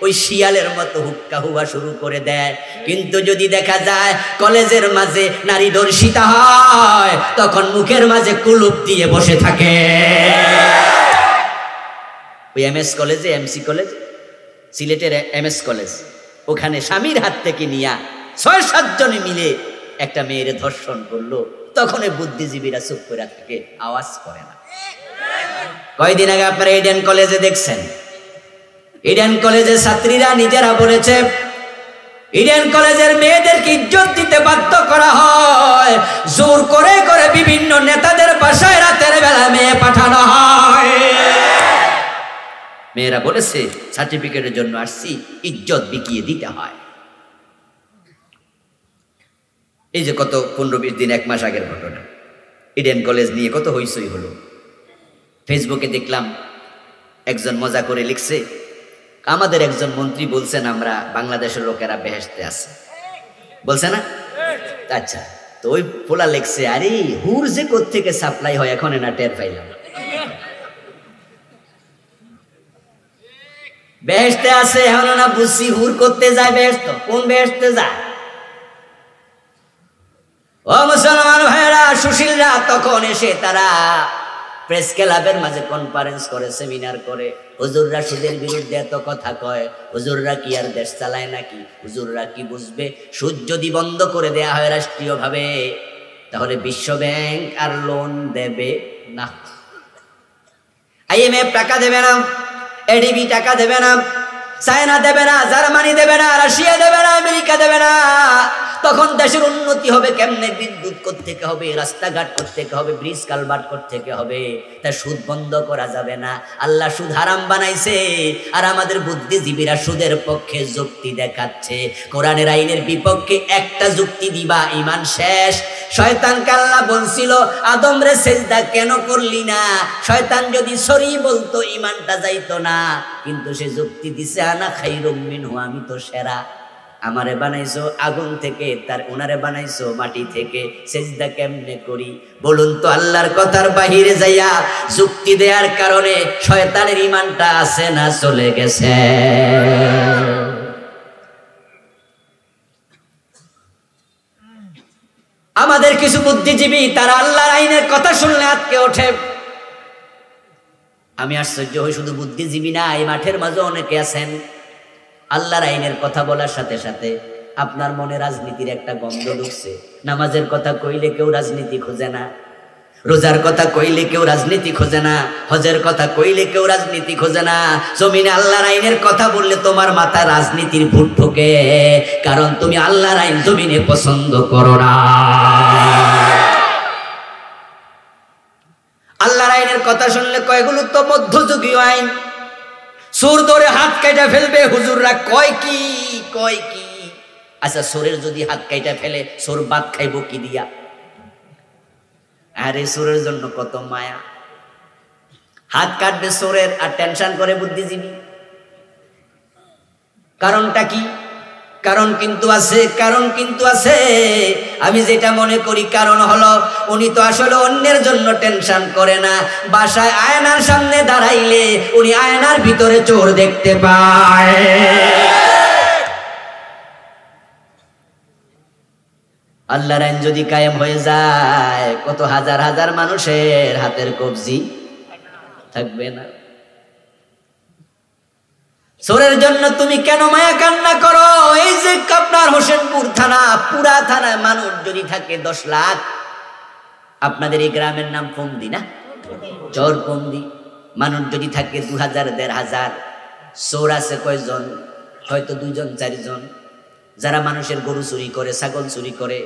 ওই শিয়ালের মতো হুক্কা হুয়া শুরু করে দেয়। কিন্তু যদি দেখা যায় কলেজের মাঝে নারী ধর্ষিতা হয়, তখন মুখের মাঝে কুলুপ দিয়ে বসে থাকে। ওই এমএস কলেজে, এমসি কলেজ, সিলেটের এমএস কলেজ, ওখানে স্বামীর হাত থেকে নিয়া 6-7 জনে মিলে একটা মেয়েরে ধর্ষণ করলো, তখন বুদ্ধিজীবীরা চুপ করে থাকে, আওয়াজ করে না। কয়দিন আগে আপনারা ইডেন কলেজে দেখছেন, ইডেন কলেজের ছাত্রীরা নিজেরা বলেছে ইডেন কলেজের মেয়েদেরকে ইজ্জত দিতে বাধ্য করা হয়, জোর করে করে বিভিন্ন নেতাদের বাসায় রাতের বেলা মেয়ে পাঠানো হয়। মেয়েরা বলেছে সার্টিফিকেটের জন্য আসছি, ইজ্জত বিকিয়ে দিতে হয়। এই যে কত 15-20 দিন, 1 মাস আগের ঘটনা, ইডেন কলেজ নিয়ে কত হইচই হলো। ফেসবুকে দেখলাম একজন মজা করে লিখছে, আমাদের একজন মন্ত্রী বলছেন আমরা বাংলাদেশের লোকেরা বেহেশতে আছে, বলছে না? আচ্ছা, তো ওই পোলা লিখছে, আরে হুর যে কোত্থেকে সাপ্লাই হয় এখন না টের পাইলাম। বেহেশতে আছে এখন না বুঝছি, হুর করতে যায় বেহেশত, কোন বেহেশতে যায়? ও মুসলমান ভাইরা, সুশীলরা তখন এসে তারা প্রেস ক্লাবের মাঝে কনফারেন্স করে, সেমিনার করে। হুজুররা সুদের বিরুদ্ধে এত কথা কয়, হুজুররা কি আর দেশ চালায় নাকি? হুজুররা কি বুঝবে? সুদ যদি বন্ধ করে দেয়া হয় রাষ্ট্রীয় ভাবে, তাহলে বিশ্ব ব্যাংক আর লোন দেবে না, IMF টাকা দেবে না, ADB টাকা দেবে না, চায়না দেবে না, জার্মানি দেবে না, রাশিয়া দেবে না, আমেরিকা দেবে না। তখন দেশের উন্নতি হবে কেমনে? বিদ্যুৎ কোত্থেকে হবে, রাস্তাঘাট কোত্থেকে হবে, ব্রিজ কালভার্ট কোত্থেকে হবে? তা সুদ বন্ধ করা যাবে না। আল্লাহ সুদ হারাম বানাইছে, আর আমাদের বুদ্ধিজীবীরা সুদের পক্ষে যুক্তি দেখাচ্ছে। কোরআনের আইনের বিপক্ষে একটা যুক্তি দিবা, ঈমান শেষ। শয়তানকে আল্লাহ বলছিল, আদম রে সেজদা কেন করলি না? শয়তান যদি সরি বলতো ঈমানটা যাইতো না, কিন্তু সে যুক্তি দিছে, আনা খাইরুম মিনহু, আমি তো সেরা। আমারে বানাইছো আগুন থেকে, তার ওনারে বানাইছো মাটি থেকে, সেজদা কেমনে করি? বলুন তো, আল্লাহর কথার বাহিরে যাইয়া যুক্তি দেওয়ার কারণে শয়তানের ঈমানটা আছে না চলে গেছে? আমাদের কিছু বুদ্ধিজীবী তারা আল্লাহর আইনের কথা শুনলে আটকে ওঠে। আমি আশ্চর্য হই, শুধু বুদ্ধিজীবী না, এই মাঠের মাঝে অনেকে আছেন আল্লাহর আইনের কথা বলার সাথে সাথে আপনার মনে রাজনীতির একটা গন্ধ ঢুকছে। নামাজের কথা কইলে কেউ রাজনীতি খোঁজে না, রোজার কথা কইলে কেউ রাজনীতি খোঁজে না, হজের কথা কইলে কেউ রাজনীতি খোঁজে না। জমিনে আল্লাহর আইনের কথা বললে তোমার মাথায় রাজনীতির ভূত ঢোকে, কারণ তুমি আল্লাহর আইন জমিনে পছন্দ করো না। আল্লাহর আইনের কথা শুনলে কয়গুলো তো মধ্যযুগীয় আইন, চোর ধরে হাত কাটা ফেলবে, হুজুররা কয় কি কয় কি। আচ্ছা চোরের যদি হাত কাটা ফেলে চোর ভাত খাইব কি দিয়া? আরে চোরের জন্য কত মায়া, হাত কাটবে চোরের আর টেনশন করে বুদ্ধিজীবী। কারণটা কি? কারণ কিন্তু আছে, কারণ কিন্তু আছে। আমি যেটা মনে করি কারণ হলো উনি তো আসলে অন্যের জন্য টেনশন করে না। বাসায় আয়নার সামনে দাঁড়াইলে উনি আয়নার ভিতরে চোর দেখতে পায়। আল্লাহর আইন যদি কায়েম হয়ে যায়, কত হাজার হাজার মানুষের হাতের কবজি থাকবে না। চোরের জন্য তুমি কেন মায়া কান্না করো? এই যে আপনার হোসেনপুর থানা, পুরা থানায় মানুষ যদি থাকে 10 লাখ, আপনাদের এই গ্রামের নাম পন্দি না, চোর পন্দি। মানুষ যদি থাকে 2000 1500, চোর আছে কয়জন? হয়তো 2 জন 4 জন, যারা মানুষের গরু চুরি করে, ছাগল চুরি করে,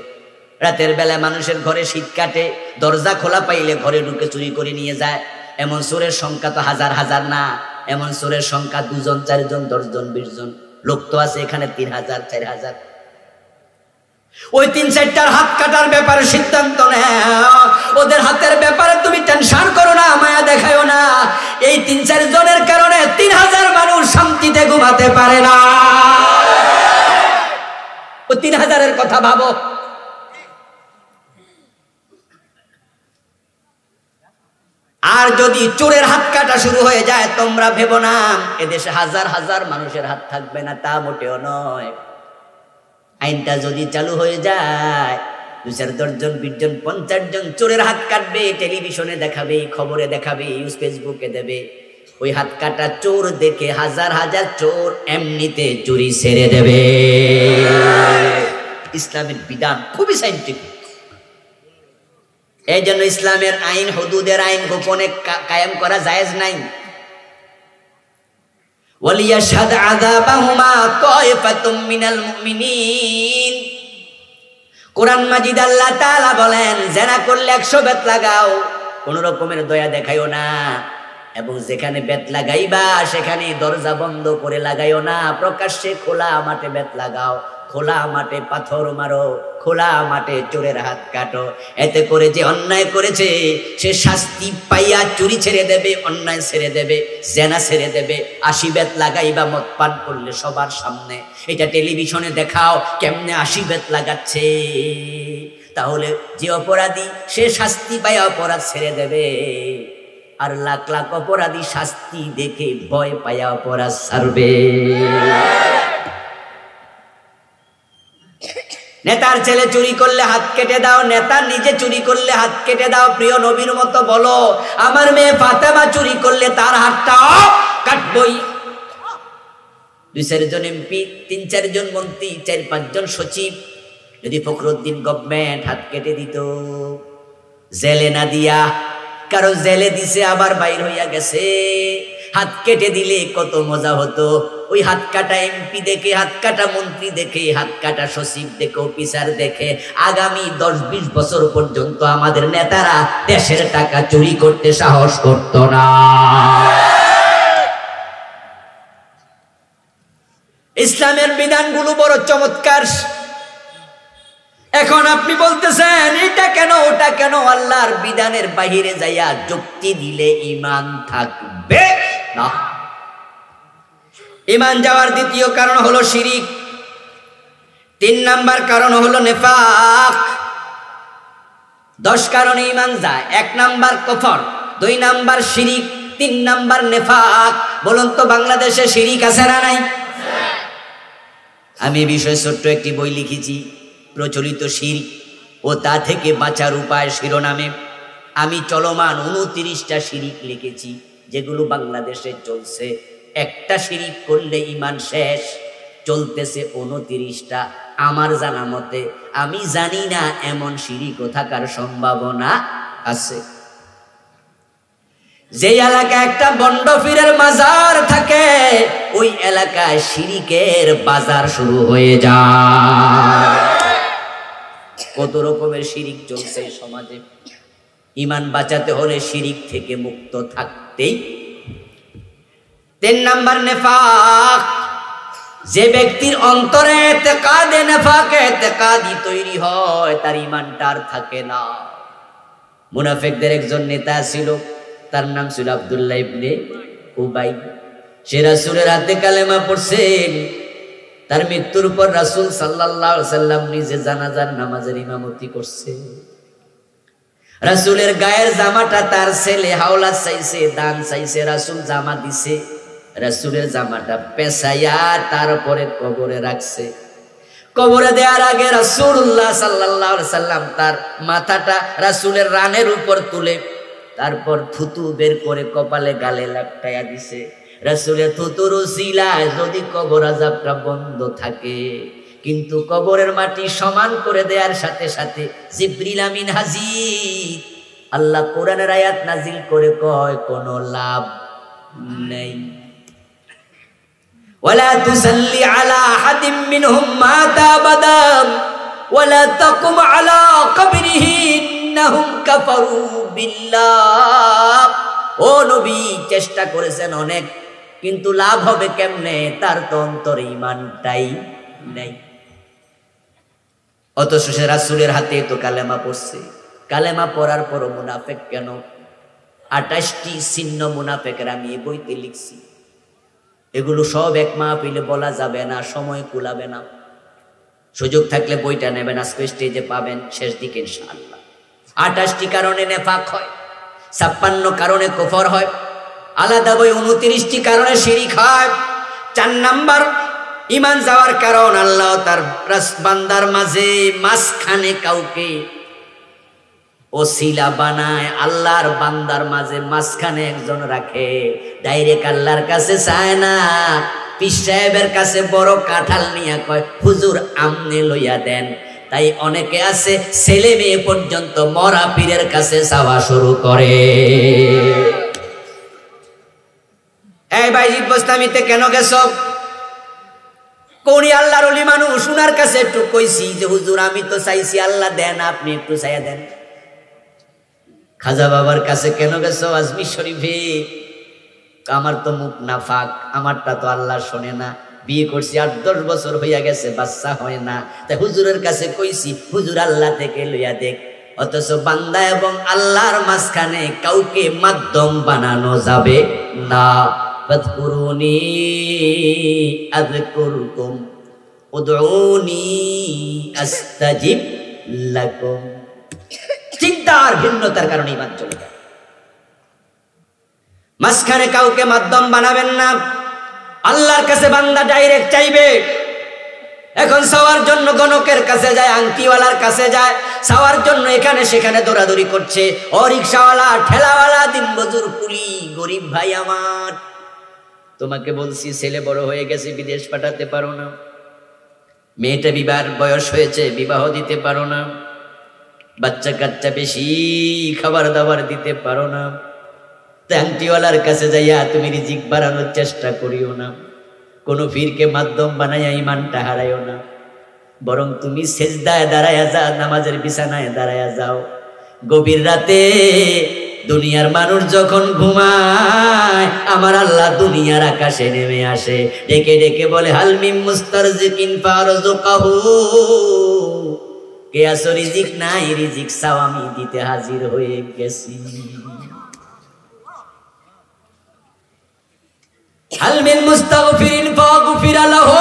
রাতের বেলা মানুষের ঘরে শীত কাটে, দরজা খোলা পাইলে ঘরে ঢুকে চুরি করে নিয়ে যায়। এমন চোরের সংখ্যা তো হাজার হাজার না, এমন চোরের সংখ্যা 2 জন 4 জন 10 জন 20 জন। লোক তো আছে এখানে 3000 4000। ওই 3-4টার হাত কাটার ব্যাপারে সিদ্ধান্ত নেও, ওদের হাতের ব্যাপারে তুমি টেনশন করো না, মায়া দেখায়ও না। এই 3-4 জনের কারণে 3000 মানুষ শান্তিতে ঘুমাতে পারে না। ওই 3000-এর কথা ভাবো। আর যদি চোরের হাত কাটা শুরু হয়ে যায়, তোমরা ভেবো না এদেশে হাজার হাজার মানুষের হাত থাকবে না, তা মোটেও নয়। আইনটা যদি চালু হয়ে যায়, 2-4 10 জন 20 জন 50 জন চোরের হাত কাটবে, টেলিভিশনে দেখাবে, খবরে দেখাবে, ফেসবুকে দেবে। ওই হাত কাটা চোর দেখে হাজার হাজার চোর এমনিতে চুরি ছেড়ে দেবে। ইসলামের বিধান খুবই সাইন্টিফিক। এই জন্য ইসলামের আইন, হুদুদের আইন গোপনে কায়েম করা জায়েজ নাই। ওয়ালিয়াশহাদ আযাবাহুমা তায়ফাতুম মিনাল মুমিনিন। কোরআন মাজিদ আল্লাহ তাআলা বলেন, জেনা করলে 100 বেত লাগাও, কোন রকমের দয়া দেখাইও না। এবং যেখানে বেত লাগাইবা সেখানে দরজা বন্ধ করে লাগাইও না, প্রকাশ্যে খোলা মাঠে বেত লাগাও, খোলা মাঠে পাথর মারো, খোলা মাঠে চোরের হাত কাটো। এতে করে যে অন্যায় করেছে সে শাস্তি পাইয়া চুরি ছেড়ে দেবে, অন্যায় ছেড়ে দেবে, জেনা ছেড়ে দেবে। 80 বেত লাগাইবা মদ পান করলে সবার সামনে, এটা টেলিভিশনে দেখাও কেমনে 80 বেত লাগাচ্ছে। তাহলে যে অপরাধী সে শাস্তি পাইয়া অপরাধ ছেড়ে দেবে, আর লাখ লাখ অপরাধী শাস্তি দেখে ভয় পাইয়া অপরাধ ছাড়বে। নেতার ছেলে চুরি করলে হাত কেটে দাও, নেতা নিজে চুরি করলে হাত কেটে দাও। প্রিয় নবীর মতো বলো, আমার মেয়ে ফাতেমা চুরি করলে তার হাতটাও কাটবই। 2-4 জন এমপি, 3-4 জন মন্ত্রী, 4-5 জন সচিব যদি ফখরুদ্দিন গভর্নমেন্ট হাত কেটে দিত, জেলে না দিয়া, কারো জেলে দিছে আবার বাইর হইয়া গেছে, হাত কেটে দিলে কত মজা হতো। ওই হাত কাটা এমপি দেখে, হাত কাটা মন্ত্রী দেখে, হাত কাটা সচিব দেখে, অফিসার দেখে আগামী 10-20 বছর পর্যন্ত আমাদের নেতারা দেশের টাকা চুরি করতে সাহস করত না। ইসলামের বিধানগুলো বড় চমৎকার। এখন আপনি বলতেছেন এটা কেন ওটা কেন, আল্লাহর বিধানের বাহিরে যাইয়া যুক্তি দিলে ঈমান থাকবে না। ঈমান যাওয়ার দ্বিতীয় কারণ হলো শিরিক, 3 নাম্বার কারণ হলো নিফাক। 10 কারণে ঈমান যায়। 1 নাম্বার কুফর, 2 নাম্বার শিরিক, 3 নাম্বার নিফাক। বলুন তো বাংলাদেশে শিরিক আছে না নাই? আমি এই বিষয়ে ছোট্ট একটি বই লিখেছি, প্রচলিত শিরক ও তা থেকে বাঁচার উপায় শিরোনামে আমি চলমান 29টা শিরিক লিখেছি, যেগুলো বাংলাদেশে চলছে। একটা শিরিক করলে ঈমান শেষ, চলতেছে 29টা। আমার জানা মতে, আমি জানি না এমন শিরিকও থাকার সম্ভাবনা আছে। যে এলাকায় একটা বন্ড পীরের মাজার থাকে, ওই এলাকায় শিরিকের বাজার শুরু হয়ে যায়। কত রকমের শিরিক চলছে সমাজে। ঈমান বাঁচাতে হলে শিরিক থেকে মুক্ত থাকতেই। তিন নাম্বার নেফাক, যে ব্যক্তির অন্তরে ইতিকাদে নেফাক ইতিকাদি তৈরি হয় তার ঈমানটা আর থাকে না। মুনাফিকদের একজন নেতা ছিল, তার নাম ছিল আব্দুল্লাহ ইবনে উবাই। সে রাসূলের হাতে কালেমা পড়ছেন। তার মৃত্যুর পর রাসূল সাল্লাল্লাহু আলাইহি ওয়াসাল্লাম নিজে জানাজার নামাজের ইমামতি করছে। রাসূলের গায়ের জামাটা তার ছেলে হাওলা চাইছে, দান চাইছে, রাসূল জামা দিছে। রাসূলের জামাটা পেঁচাইয়া তারপরে কবরে রাখছে। কবরে দেওয়ার আগে রাসূলুল্লাহ সাল্লাল্লাহু আলাইহি ওয়াসাল্লাম তার মাথাটা রাসূলের রানের উপর তুলে তারপর থুতু বের করে কপালে গালে লাগায়া দিছে। রাসূলের থুতুর উসিলায় যদি কবর আযাবটা বন্ধ থাকে, কিন্তু কবরের মাটি সমান করে দেওয়ার সাথে সাথে জিবরিল আমিন হাজির। আল্লাহ কোরআনের আয়াত নাজিল করে কয় কোনো লাভ নেই। ওয়ালা তুসাল্লি আলা আহাদিম মিনহুম মাতা আবাদা ওয়ালা তাকুম আলা কবরিহি ইন্নাহুম কাফারু বিল্লাহ। ও নবী, চেষ্টা করেছেন অনেক, কিন্তু লাভ হবে কেমনে? তার তো অন্তরে ঈমানটাই নেই। অথচ সে রাসূলের হাতে তো কালেমা পড়ছে। কালেমা পড়ার পর মুনাফিক কেন? 28টি চিহ্ন মুনাফিকের আমি এই বইতে লিখছি। এগুলো সব এক মাহফিলে বলা যাবে না, সময় কুলাবে না। সুযোগ থাকলে বইটা নেবেন, আজকে স্টেজে পাবেন শেষ দিকে ইনশাআল্লাহ। 28টি কারণে নেফাক হয়, 56 কারণে কুফর হয়, আলাদা বই 29টি কারণে শিরিক হয়। 4 নাম্বার ঈমান যাওয়ার কারণ, আল্লাহ তার বান্দার মাঝে মাঝখানে কাউকে ওসিলা বানায়, আল্লাহর বান্দার মাঝে মাঝখানে একজন রাখে। ডাইরেক্ট আল্লাহর কাছে চায় না, পীর সাহেবের কাছে বড় কাঁঠাল নিয়ে কয় হুজুর আমনে লইয়া দেন। তাই অনেকে আছে ছেলে মেয়ে পর্যন্ত মরা পীরের কাছে চাওয়া শুরু করে। এই বাইজিদ বোস্তামিতে কেন গেছো? কোনি আল্লাহর ওলি মানুষ, উনার কাছে একটু কইছি যে হুজুর আমি তো চাইছি আল্লাহ দেন, আপনি একটু চাইয়া দেন। খাজা বাবার কাছে কেন গেছো? আজমির শরীফে। আমার তো মুখ নাফাক, আমারটা তো আল্লাহ শোনে না। বিয়ে করছি 8-10 বছর হইয়া গেছে, বাচ্চা হয় না। তাই হুজুরের কাছে কইছি হুজুর আল্লাহ থেকে লইয়া দেখ। অথচ বান্দা এবং আল্লাহর মাঝখানে কাউকে মাধ্যম বানানো যাবে না। ফাযকুরুনি আযকুরকুম উদউনি আস্তাজিব লাকুম। চিন্তার ভিন্নতার কারণে ঈমান চলে যায়। মাঝখানে কাউকে মাধ্যম বানাবেন না। আল্লাহর কাছে বান্দা ডাইরেক্ট চাইবে। এখন চাওয়ার জন্য গণকের কাছে যায়, আংটিওয়ালার কাছে যায়, চাওয়ার জন্য এখানে সেখানে দৌড়াদৌড়ি করছে। ও রিক্সাওয়ালা, ঠেলাওয়ালা, দিনমজুর, কুলি, গরিব ভাই আমার, তোমাকে বলছি ছেলে বড় হয়ে গেছে, বিদেশ পাঠাতে পারো না। মেয়েটা বিবাহের বয়স হয়েছে, বিবাহ দিতে পারো না। বাচ্চা কাচ্চা বেশি, খাবার দাবার দিতে পারো না। আংটিওয়ালার কাছে যাইয়া তুমি রিজিক বাড়ানোর চেষ্টা করিও না। কোন পীরকে মাধ্যম বানাইয়া ঈমানটা হারাইও না। বরং তুমি সেজদায় দাঁড়ায়া যাও, নামাজের বিছানায় দাঁড়ায়া যাও। গভীর রাতে দুনিয়ার মানুষ যখন ঘুমায়, আমার আল্লাহ দুনিয়ার আকাশে নেমে আসে, ডেকে ডেকে বলে হাল মিন মুস্তারজিকিন ফারযুকাহু। কে আসো? রিজিক নাই, রিজিক চাও, আমি দিতে হাজির হয়ে গেছি। হাল মিন মুস্তাগফিরিন ফাগফির লাহু।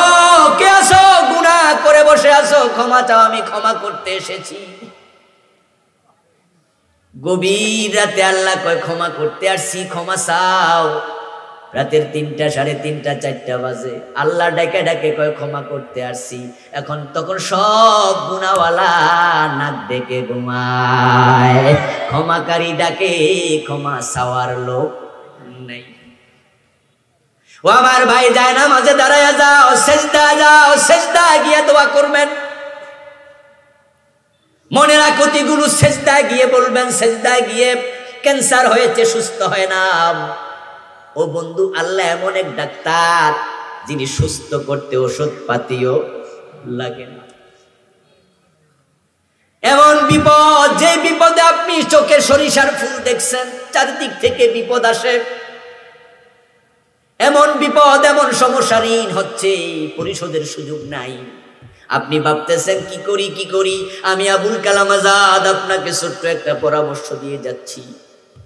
কে আসো? গুনাহ করে বসে আছো, ক্ষমা চাও, আমি ক্ষমা করতে এসেছি। গভীর রাতে আল্লাহ কয় ক্ষমা করতে আসছি, ক্ষমা চাও। রাতের 3টা, 3:30, 4টা বাজে, আল্লাহ ডাকে ডাকে কয় ক্ষমা করতে আসছি। এখন তখন সব গুনাহওয়ালা নাক ডেকে ঘুমায়। ক্ষমাকারী ডাকে, ক্ষমা চাওয়ার লোক নেই। ও আমার ভাই, যায় না মাঝে দাঁড়ায়া যাও, সেজদা যাও, সেজদা গিয়ে দোয়া করবেন। মনে রাখো গুরু সেজদা গিয়ে বলবেন, সেজদা গিয়ে ক্যান্সার হয়েছে, সুস্থ হয় না। ও বন্ধু, আল্লাহ এমন এক ডাক্তার যিনি সুস্থ করতে ওষুধ পাতিও লাগে না। এমন বিপদ, যে বিপদে আপনি চোখে সরিষার ফুল দেখছেন, চারদিক থেকে বিপদ আসে। এমন বিপদ, এমন সমস্যা, ঋণ হচ্ছে, পরিশোধের সুযোগ নাই। আপনি ভাবতেছেন কি করি কি করি। আমি আবুল কালাম আজাদ আপনাকে ছোট্ট একটা পরামর্শ দিয়ে যাচ্ছি।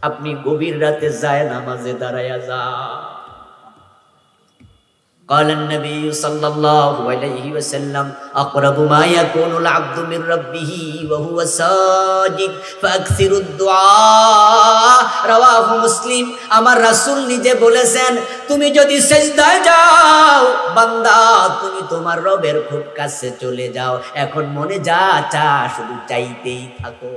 আপনি গভীর রাতে যায় নামাজে দাঁড়ায়া যান। قال النبي صلى الله عليه وسلم أقرب ما يكون العبد من ربه وهو ساجد فأكثروا الدعاء رواه مسلم। আমার রাসূল নিজে বলেছেন, তুমি যদি সিজদায় যাও বান্দা, তুমি তোমার রবের খুব কাছে চলে যাও। এখন মনে যা চা শুধু চাইতেই থাকো।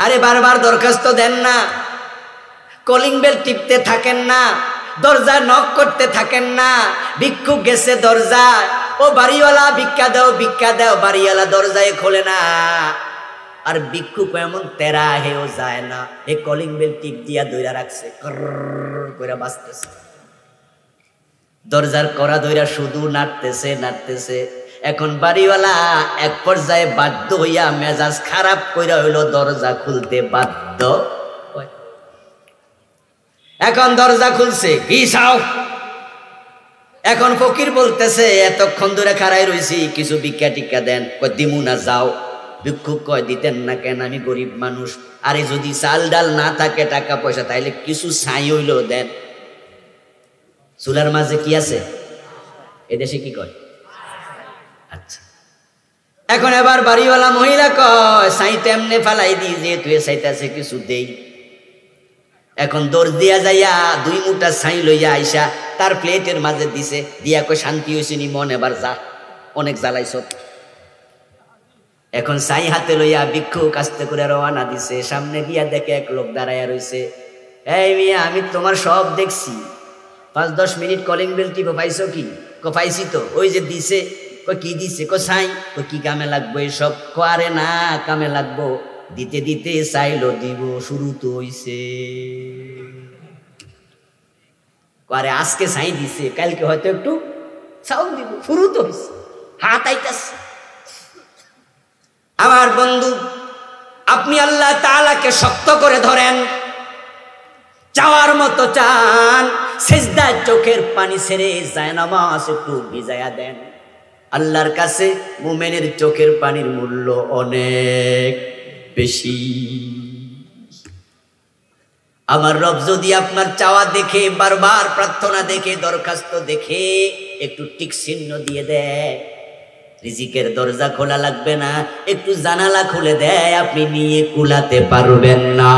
আরে বারবার দরখাস্ত দেন না, কলিং বেল টিপতে থাকেন না, দরজায় নক করতে থাকেন না। ভিক্ষুক গেছে দরজায়, ও বাড়িওয়ালা ভিক্ষা দাও ভিক্ষা দাও, বাড়িওয়ালা দরজায় খোলে না। আর ভিক্ষুক এমন তেরা হেও যায় না, এই কলিং বেল টিপ দিয়া দইরা রাখছে, কইরা বাজতেছে। দরজার কড়া দইরা শুধু নাড়তেছে নাড়তেছে। এখন বাড়িওয়ালা এক পর্যায়ে বাধ্য হইয়া মেজাজ খারাপ কইরা হইলো দরজা খুলতে বাধ্য। এখন দরজা খুলছে, কি চাও? এখন ফকির বলতেছে, এতক্ষণ ধরে খাড়াই রইছি, কিছু ভিক্ষা টিক্ষা দেন। কয় দিমু না, যাও। ভিক্ষুক কয় দিতেন না কেন, আমি গরিব মানুষ। আরে যদি চাল ডাল না থাকে, টাকা পয়সা, তাইলে কিছু ছাই হইলো দেন। চুলার মাঝে কি আছে? এদেশে কি কয়? আচ্ছা, এখন এবার বাড়িওয়ালা মহিলা কয়, ছাই তো এমনি ফালাই দিই, যেহেতু এ ছাইতে আছে কিছু দেই। এখন দৌড় দিয়া যাইয়া 2 মুঠা ছাই লইয়া আইসা তার প্লেটের মাঝে দিছে, দিয়া কই শান্তি হইছে নি মন, এবার যা, অনেক জ্বালাইছ। এখন ছাই হাতে লইয়া ভিক্ষুক আস্তে করে রওনা দিছে। সামনে গিয়া দেখে এক লোক দাঁড়াইয়া রইছে। এই মিয়া, আমি তোমার সব দেখছি, 5-10 মিনিট কলিং বেল টিপে পাইছো কি? পাইছি তো, ওই যে দিছে। কি দিছে? ছাই। কি কামে লাগবো এসব? আরে না, কামে লাগবো। দিতে দিতে চাইলো দিব, শুরু তো হইছে। আরে আজকে ছাই দিছে, কালকে হয়তো একটু চাউল দিব, শুরু তো হইছে, হাত আইতাছে। আমার বন্ধু, আপনি আল্লাহ তাআলাকে শক্ত করে ধরেন, চাওয়ার মতো চান, সিজদায় চোখের পানি ছেড়ে জায়নামাজ একটু ভিজায়া দেন। আল্লাহর কাছে মুমিনের চোখের পানির মূল্য অনেক বেশি। আমার রব যদি আপনার চাওয়া দেখে, বারবার প্রার্থনা দেখে, দরখাস্ত দেখে একটু টিক চিহ্ন দিয়ে দেয়, রিজিকের দরজা খোলা লাগবে না, একটু জানালা খুলে দেয়, আপনি নিয়ে কুলাতে পারবেন না।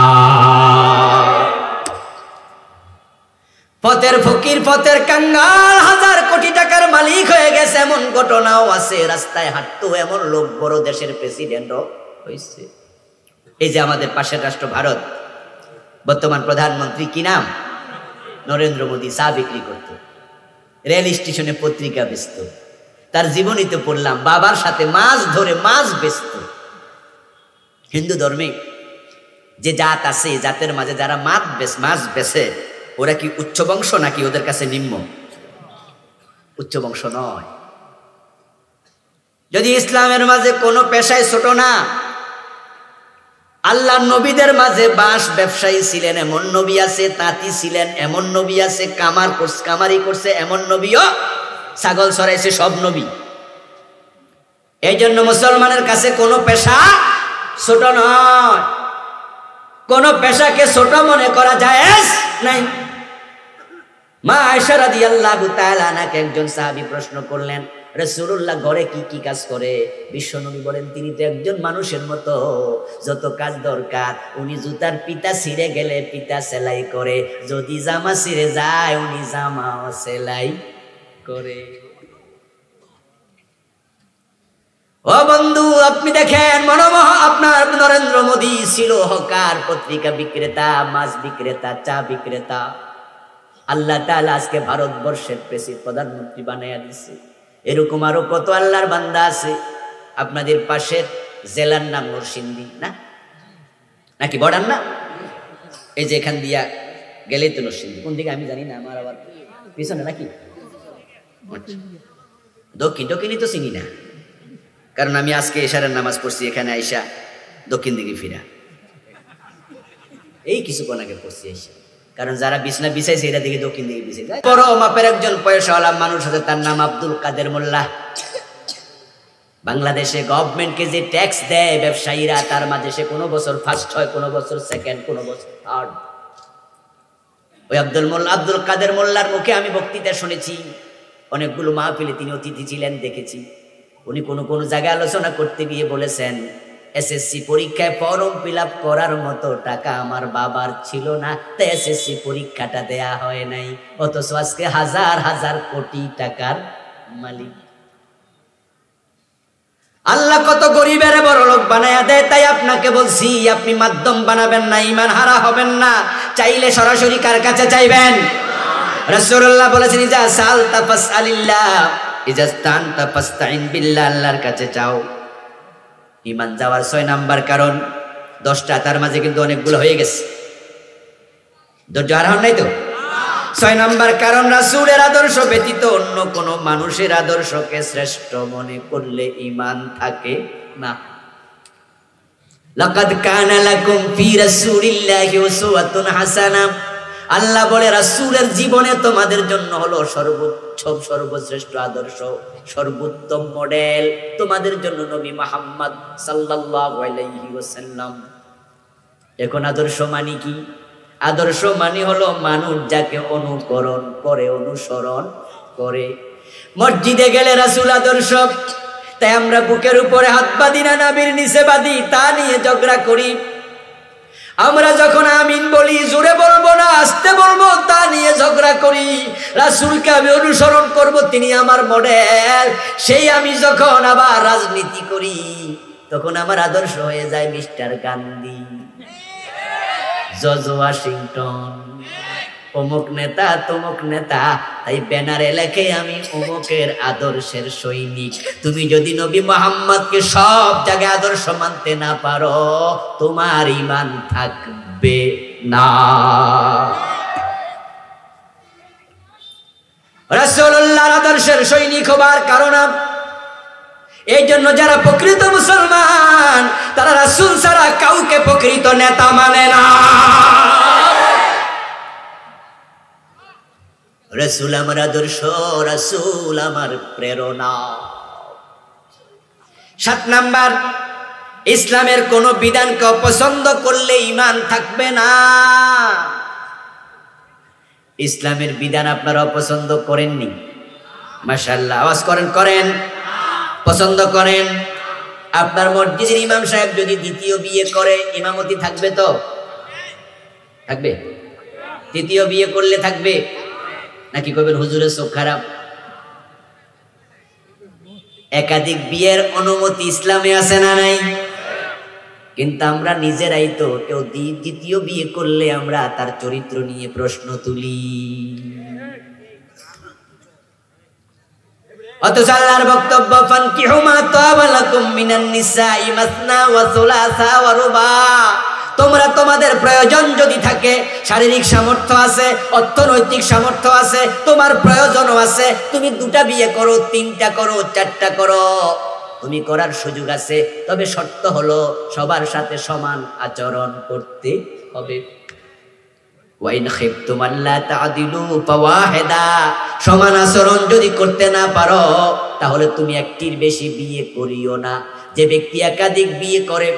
পথের ফকির, পথের কাঙ্গাল, 1000 কোটি টাকার মালিক হয়ে গেছে, এমন ঘটনাও আছে। রাস্তায় হাঁটতো এমন লোক বড় দেশের প্রেসিডেন্টও হয়েছে। এই যে আমাদের পাশের রাষ্ট্র ভারত, বর্তমান প্রধানমন্ত্রী কি নাম? নরেন্দ্র মোদী। চা বিক্রি করত, রেল স্টেশনে পত্রিকা বেচত। তার জীবনীতে পড়লাম, বাবার সাথে মাছ ধরে মাছ বেচত। হিন্দু ধর্মে যে জাত আছে, জাতের মাঝে যারা মাছ বেচে, ওরা কি উচ্চ বংশ নাকি ওদের কাছে নিম্ন? উচ্চ বংশ নয়। যদি ইসলামের মাঝে কোনো পেশায় ছোট না, আল্লাহ নবীদের মাঝে বাঁশ ব্যবসায়ী ছিলেন এমন নবী আছে, তাঁতি ছিলেন এমন নবী আছে, কামারি করছে এমন নবীও, ছাগল চড়াইছে সব নবী। এই জন্য মুসলমানের কাছে কোনো পেশা ছোট নয়, কোন পেশাকে ছোট মনে করা জায়েজ নাই। মা আয়েশা রাদিয়াল্লাহু তাআলা আনহাকে একজন সাহাবী প্রশ্ন করলেন, রাসূলুল্লাহ ঘরে কি কি কাজ করে? বিশ্বনবী বলেন, তিনি তো একজন মানুষের মতো, যত কাজ দরকার। উনি জুতার পিতা ছিঁড়ে গেলে পিতা সেলাই করে, যদি জামা ছিঁড়ে যায় উনি জামাও সেলাই করে। ও বন্ধু, আপনি দেখেন, আপনার নরেন্দ্র মোদী ছিল হকার, পত্রিকা বিক্রেতা, মাছ বিক্রেতা, চা বিক্রেতা। আল্লাহ তাআলা আজকে ভারতবর্ষের প্রধানমন্ত্রী বানাইয়া দিছে। এরকম আরো কত আল্লাহর বান্দা আছে। আপনাদের পাশের জেলার নাম নরসিংদী না, নাকি বর্ডার না? এই যে এখান দিয়া গেলেই তো নরসিংদী, কোন দিকে আমি জানি না, আমার আবার পিছনে নাকি দক্ষিণই তো চিনি না, কারণ আমি আজকে এশারের নামাজ পড়ছি এখানে আইসা দক্ষিণ দিকে ফিরা। এই কিছুক্ষণ আগে পড়ছি এসে, কারণ যারা বিছনা বিছাইছে এরা দিকে দক্ষিণ দিকে বিছাই। বড় মাপের একজন পয়সাওয়ালা মানুষ আছে, তার নাম আব্দুল কাদের মোল্লা। বাংলাদেশে গভর্নমেন্টকে যে ট্যাক্স দেয় ব্যবসায়ীরা, তার মাঝে সে কোনো বছর ফার্স্ট হয়, কোনো বছর সেকেন্ড, কোনো বছর থার্ড। ওই আব্দুল কাদের মোল্লার মুখে আমি বক্তৃতা শুনেছি, অনেকগুলো মাহফিলে তিনি অতিথি ছিলেন, দেখেছি। উনি কোনো জায়গায় আলোচনা করতে গিয়ে বলেছেন, এসএসসি পরীক্ষায় ফর্ম ফিল আপ করার মতো টাকা আমার বাবার ছিল না, তাই এসএসসি পরীক্ষাটা দেয়া হয় নাই। অথচ আজকে হাজার হাজার কোটি টাকার মালিক। আল্লাহ কত গরিবের বড় লোক বানায়া দেয়। তাই আপনাকে বলছি, আপনি মাধ্যম বানাবেন না, ঈমান হারা হবেন না। চাইলে সরাসরি কার কাছে চাইবেন? রাসূলুল্লাহ বলেছেন, ইজা সালতা ফাসআলিল্লাহ, ইজা ইসতানতা ফাসতাইন বিল্লাহ, আল্লাহর কাছে চাও। ঈমান যাওয়ার 6 নাম্বার কারণ, 10টা, তার মাঝে কিন্তু অনেকগুলো হয়ে গেছে। ধৈর্য হারান নাই তো? 6 নাম্বার কারণ, রাসূলের আদর্শ ব্যতীত অন্য কোন মানুষের আদর্শকে শ্রেষ্ঠ মনে করলে ঈমান থাকে না। লাকাদ কানা লাকুম ফি রাসূলিল্লাহি উসওয়াতুন হাসানাহ, আল্লাহ বলে রাসূলের জীবনে তোমাদের জন্য হলো সর্বশ্রেষ্ঠ আদর্শ, সর্বোত্তম মডেল তোমাদের জন্য নবী মুহাম্মদ সাল্লাল্লাহু আলাইহি ওয়াসাল্লাম। এখন আদর্শ মানে কি? আদর্শ মানে হলো মানুষ যাকে অনুকরণ করে, অনুসরণ করে। মসজিদে গেলে রাসূল আদর্শ, তাই আমরা বুকের উপরে হাত বাঁধি না, নাভির নিচে বাঁধি, তা নিয়ে ঝগড়া করি। আমরা যখন আমিন বলি, জোরে বলবো না আস্তে বলবো, তা নিয়ে ঝগড়া করি। রাসূলকে আমি অনুসরণ করব, তিনি আমার মডেল, সেই আমি যখন আবার রাজনীতি করি, তখন আমার আদর্শ হয়ে যায় মিস্টার গান্ধী, জর্জ ওয়াশিংটন, অমুক নেতা তমুক নেতা। তাই ব্যানারে লেখে আমি অমুকের আদর্শের সৈনিক। তুমি যদি নবী মুহাম্মদকে সব জায়গায় আদর্শ মানতে না পারো, তোমার ঈমান থাকবে না। রাসূলুল্লাহর আদর্শের সৈনিক হবার কারণ, এই জন্য যারা প্রকৃত মুসলমান, তারা রাসূল ছাড়া কাউকে প্রকৃত নেতা মানে না। রাসূল আমার আদর্শ, রাসূল আমার প্রেরণা। 7 নাম্বার, ইসলামের কোন বিধানকে অপছন্দ করলে ঈমান থাকবে না। ইসলামের বিধান আপনারা অপছন্দ করেননি? মাশাআল্লাহ, আওয়াজ করেন, করেন, পছন্দ করেন। আপনার মসজিদের ইমাম সাহেব যদি দ্বিতীয় বিয়ে করে, ইমামতি থাকবে তো? থাকবে? তৃতীয় বিয়ে করলে থাকবে নাকি কইবেন হুজুরের চোখ খারাপ? একাধিক বিয়ের অনুমতি ইসলামে আছে না নাই? কিন্তু আমরা নিজেরাই তো, কেউ দ্বিতীয় বিয়ে করলে আমরা তার চরিত্র নিয়ে প্রশ্ন তুলি। অথচ আল্লাহর বক্তব্য, ফানকিহু মা তাবা লাকুম মিনান নিসাই মাসনা ওয়া সুলাসা ওয়া রুবা। তোমরা তোমাদের প্রয়োজন যদি থাকে, শারীরিক সামর্থ্য আছে, অর্থনৈতিক সামর্থ্য আছে, তোমার প্রয়োজনও আছে, তুমি 2টা বিয়ে করো, 3টা করো, 4টা করো, তুমি করার সুযোগ আছে। তবে শর্ত হলো সবার সাথে সমান আচরণ করতে হবে। ওয়াইন খিফতুম আল্লা তা'দিলু ফাওয়াহিদা, সমান আচরণ যদি করতে না পারো, তাহলে তুমি একটির বেশি বিয়ে করিও না। যে ব্যক্তি একাধিক বিয়ে করে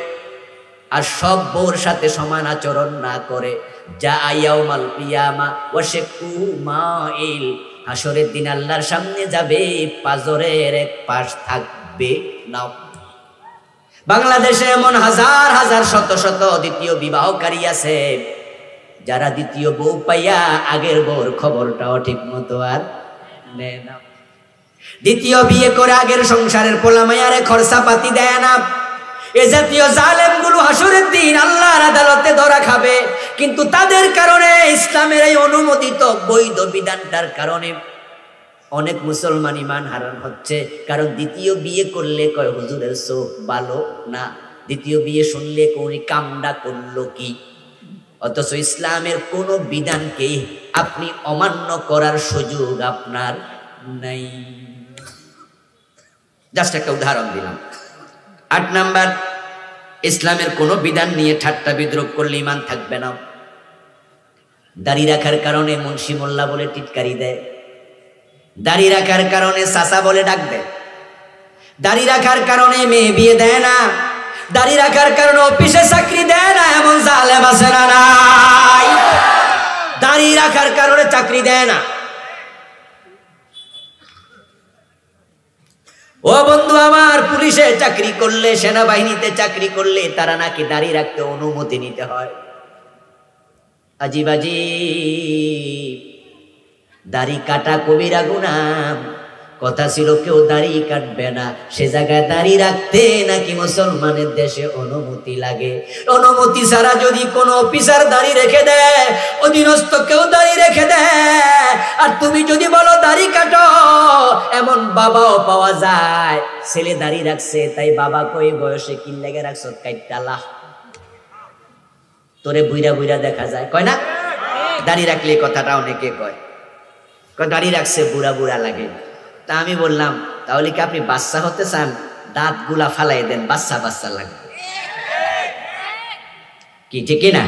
আর সব বউর সাথে সমান আচরণ না করে, যা ইয়াউমাল কিয়ামা ওয়া শাক্কু মাইল, হাসরের দিন আল্লাহর সামনে যাবে, পাজরের এক পাশ থাকবে না। বাংলাদেশে এমন হাজার হাজার শত শত দ্বিতীয় বিবাহকারী আছে, যারা দ্বিতীয় বউ পাইয়া আগের বউর খবরটাও ঠিক মতো আর নেয় না। দ্বিতীয় বিয়ে করে আগের সংসারের পোলামায়ারে খরচা পাতি দেয় না। এ জাতীয় জালেমগুলো হাসরের দিন আল্লাহর আদালতে ধরা খাবে। কিন্তু তাদের কারণে, ইসলামের এই অনুমোদিত বৈধ বিধানটার কারণে অনেক মুসলমান ঈমান হারান হচ্ছে। কারণ দ্বিতীয় বিয়ে করলে কয় হুজুরের চোখ ভালো না, দ্বিতীয় বিয়ে শুনলে কোন কামডা করলো কি। অথচ ইসলামের কোন বিধানকেই আপনি অমান্য করার সুযোগ আপনার নাই। জাস্ট একটা উদাহরণ দিলাম। 8 নাম্বার, ইসলামের কোন বিধান নিয়ে ঠাট্টা বিদ্রুপ করলে ঈমান থাকবে না। দাড়ি রাখার কারণে মুন্সি মোল্লা বলে টিটকারি দেয়, দাড়ি রাখার কারণে চাচা বলে ডাক দেয়, দাড়ি রাখার কারণে মেয়ে বিয়ে দেয় না, দাড়ি রাখার কারণে অফিসে চাকরি দেয় না, এমন জালেম আছে না নাই? দাড়ি রাখার কারণে চাকরি দেয় না। ও বন্ধু আমার, পুলিশে চাকরি করলে, সেনাবাহিনীতে চাকরি করলে তারা নাকি দাড়ি রাখতে অনুমতি নিতে হয়। আজিব আজিব, দাড়ি কাটা কবিরা গুনাহ। কথা ছিল কেউ দাড়ি কাটবে না, সে জায়গায় দাড়ি রাখতে নাকি মুসলমানের দেশে অনুমতি লাগে। অনুমতি ছাড়া যদি কোনো অফিসার দাড়ি রেখে দেয়, অধীনস্থ কেউ দাড়ি রেখে দেয়, আর তুমি যদি বলো দাড়ি কাটো, এমন বাবাও পাওয়া যায় ছেলে দাড়ি রাখছে, তাই বাবা কই বয়সে কি লেগে রাখছ কাইটালা, তোরে বুইরা বুইরা দেখা যায়, কয় না? দাড়ি রাখলে কথাটা অনেকে কয়, দাড়ি রাখছে বুড়া বুড়া লাগে। তা আমি বললাম, তাহলে কি আপনি বাচ্চা হতে চান? দাঁত গুলা ফালাই দেন, বাচ্চা বাচ্চা লাগবে। কি ঠিক না?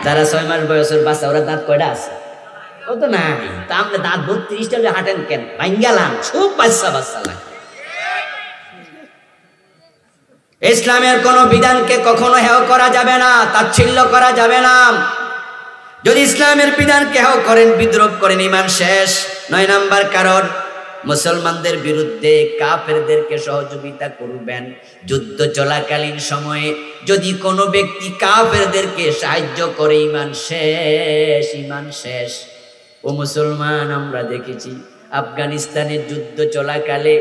যারা 6 মাস বয়সের বাচ্চা, ওরা দাঁত কয়টা আছে? ও তো নাই। তা আপনি দাঁত 32টা হাঁটেন কেন? ভাঙ্গালাম, খুব বাচ্চা বাচ্চা লাগে। ইসলামের কোন বিধানকে কখনো হেয় করা যাবে না, তাচ্ছিল্য করা যাবে না। যদি ইসলামের বিধানকে হেয় করেন, বিদ্রোহ করেন, ঈমান শেষ। 9 নাম্বার কারণ, মুসলমানদের বিরুদ্ধে কাফেরদেরকে সহযোগিতা করবেন। যুদ্ধ চলাকালীন সময়ে যদি কোনো ব্যক্তি কাফেরদেরকে সাহায্য করে, ঈমান শেষ, ঈমান শেষ। ও মুসলমান, আমরা দেখেছি আফগানিস্তানের যুদ্ধ চলাকালে,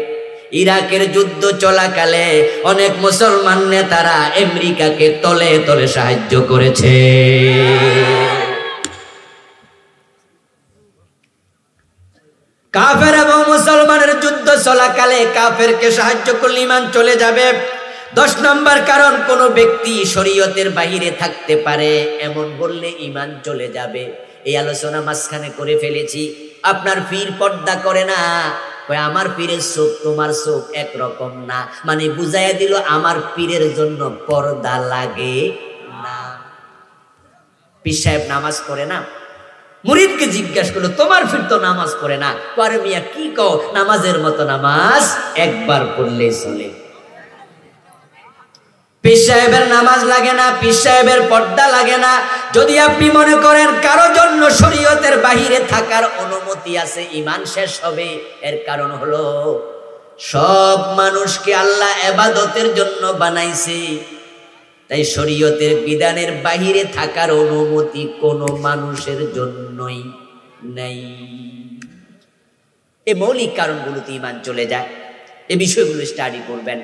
ইরাকের যুদ্ধ চলাকালে অনেক মুসলমান নেতারা আমেরিকাকে তলে তলে সাহায্য করেছে। কাফের এবং মুসলমানের যুদ্ধ চলাকালে কাফেরকে সাহায্য করলে ঈমান চলে যাবে। 10 নম্বর কারণ, কোন ব্যক্তি শরীয়তের বাহিরে থাকতে পারে এমন বললে ঈমান চলে যাবে। এই আলোচনা মাঝখানে করে ফেলেছি। আপনার পীর পর্দা করে না, আমার পীরের চোখ তোমার চোখ একরকম না, মানে বুঝাইয়া দিল আমার পীরের জন্য পর্দা লাগে না। পীর সাহেব নামাজ পড়ে না, মুরিদকে জিজ্ঞাসা করলো, তোমার পীর তো নামাজ পড়ে না। পরে মিয়া কি কও, নামাজের মতো নামাজ একবার পড়লেই চলে। পীর সাহেবের নামাজ লাগে না, পীর সাহেবের পর্দা লাগে না। যদি আপনি মনে করেন কারো জন্য শরীয়তের বাহিরে থাকার অনুমতি আছে, ঈমান শেষ হবে। এর কারণ হলো, সব মানুষকে আল্লাহ ইবাদতের জন্য বানাইছে, তাই শরীয়তের বিধানের বাহিরে থাকার অনুমতি কোনো মানুষের জন্যই নাই। এই মৌলিক কারণগুলোতে ঈমান চলে যায়। এই বিষয়গুলো স্টাডি করবেন।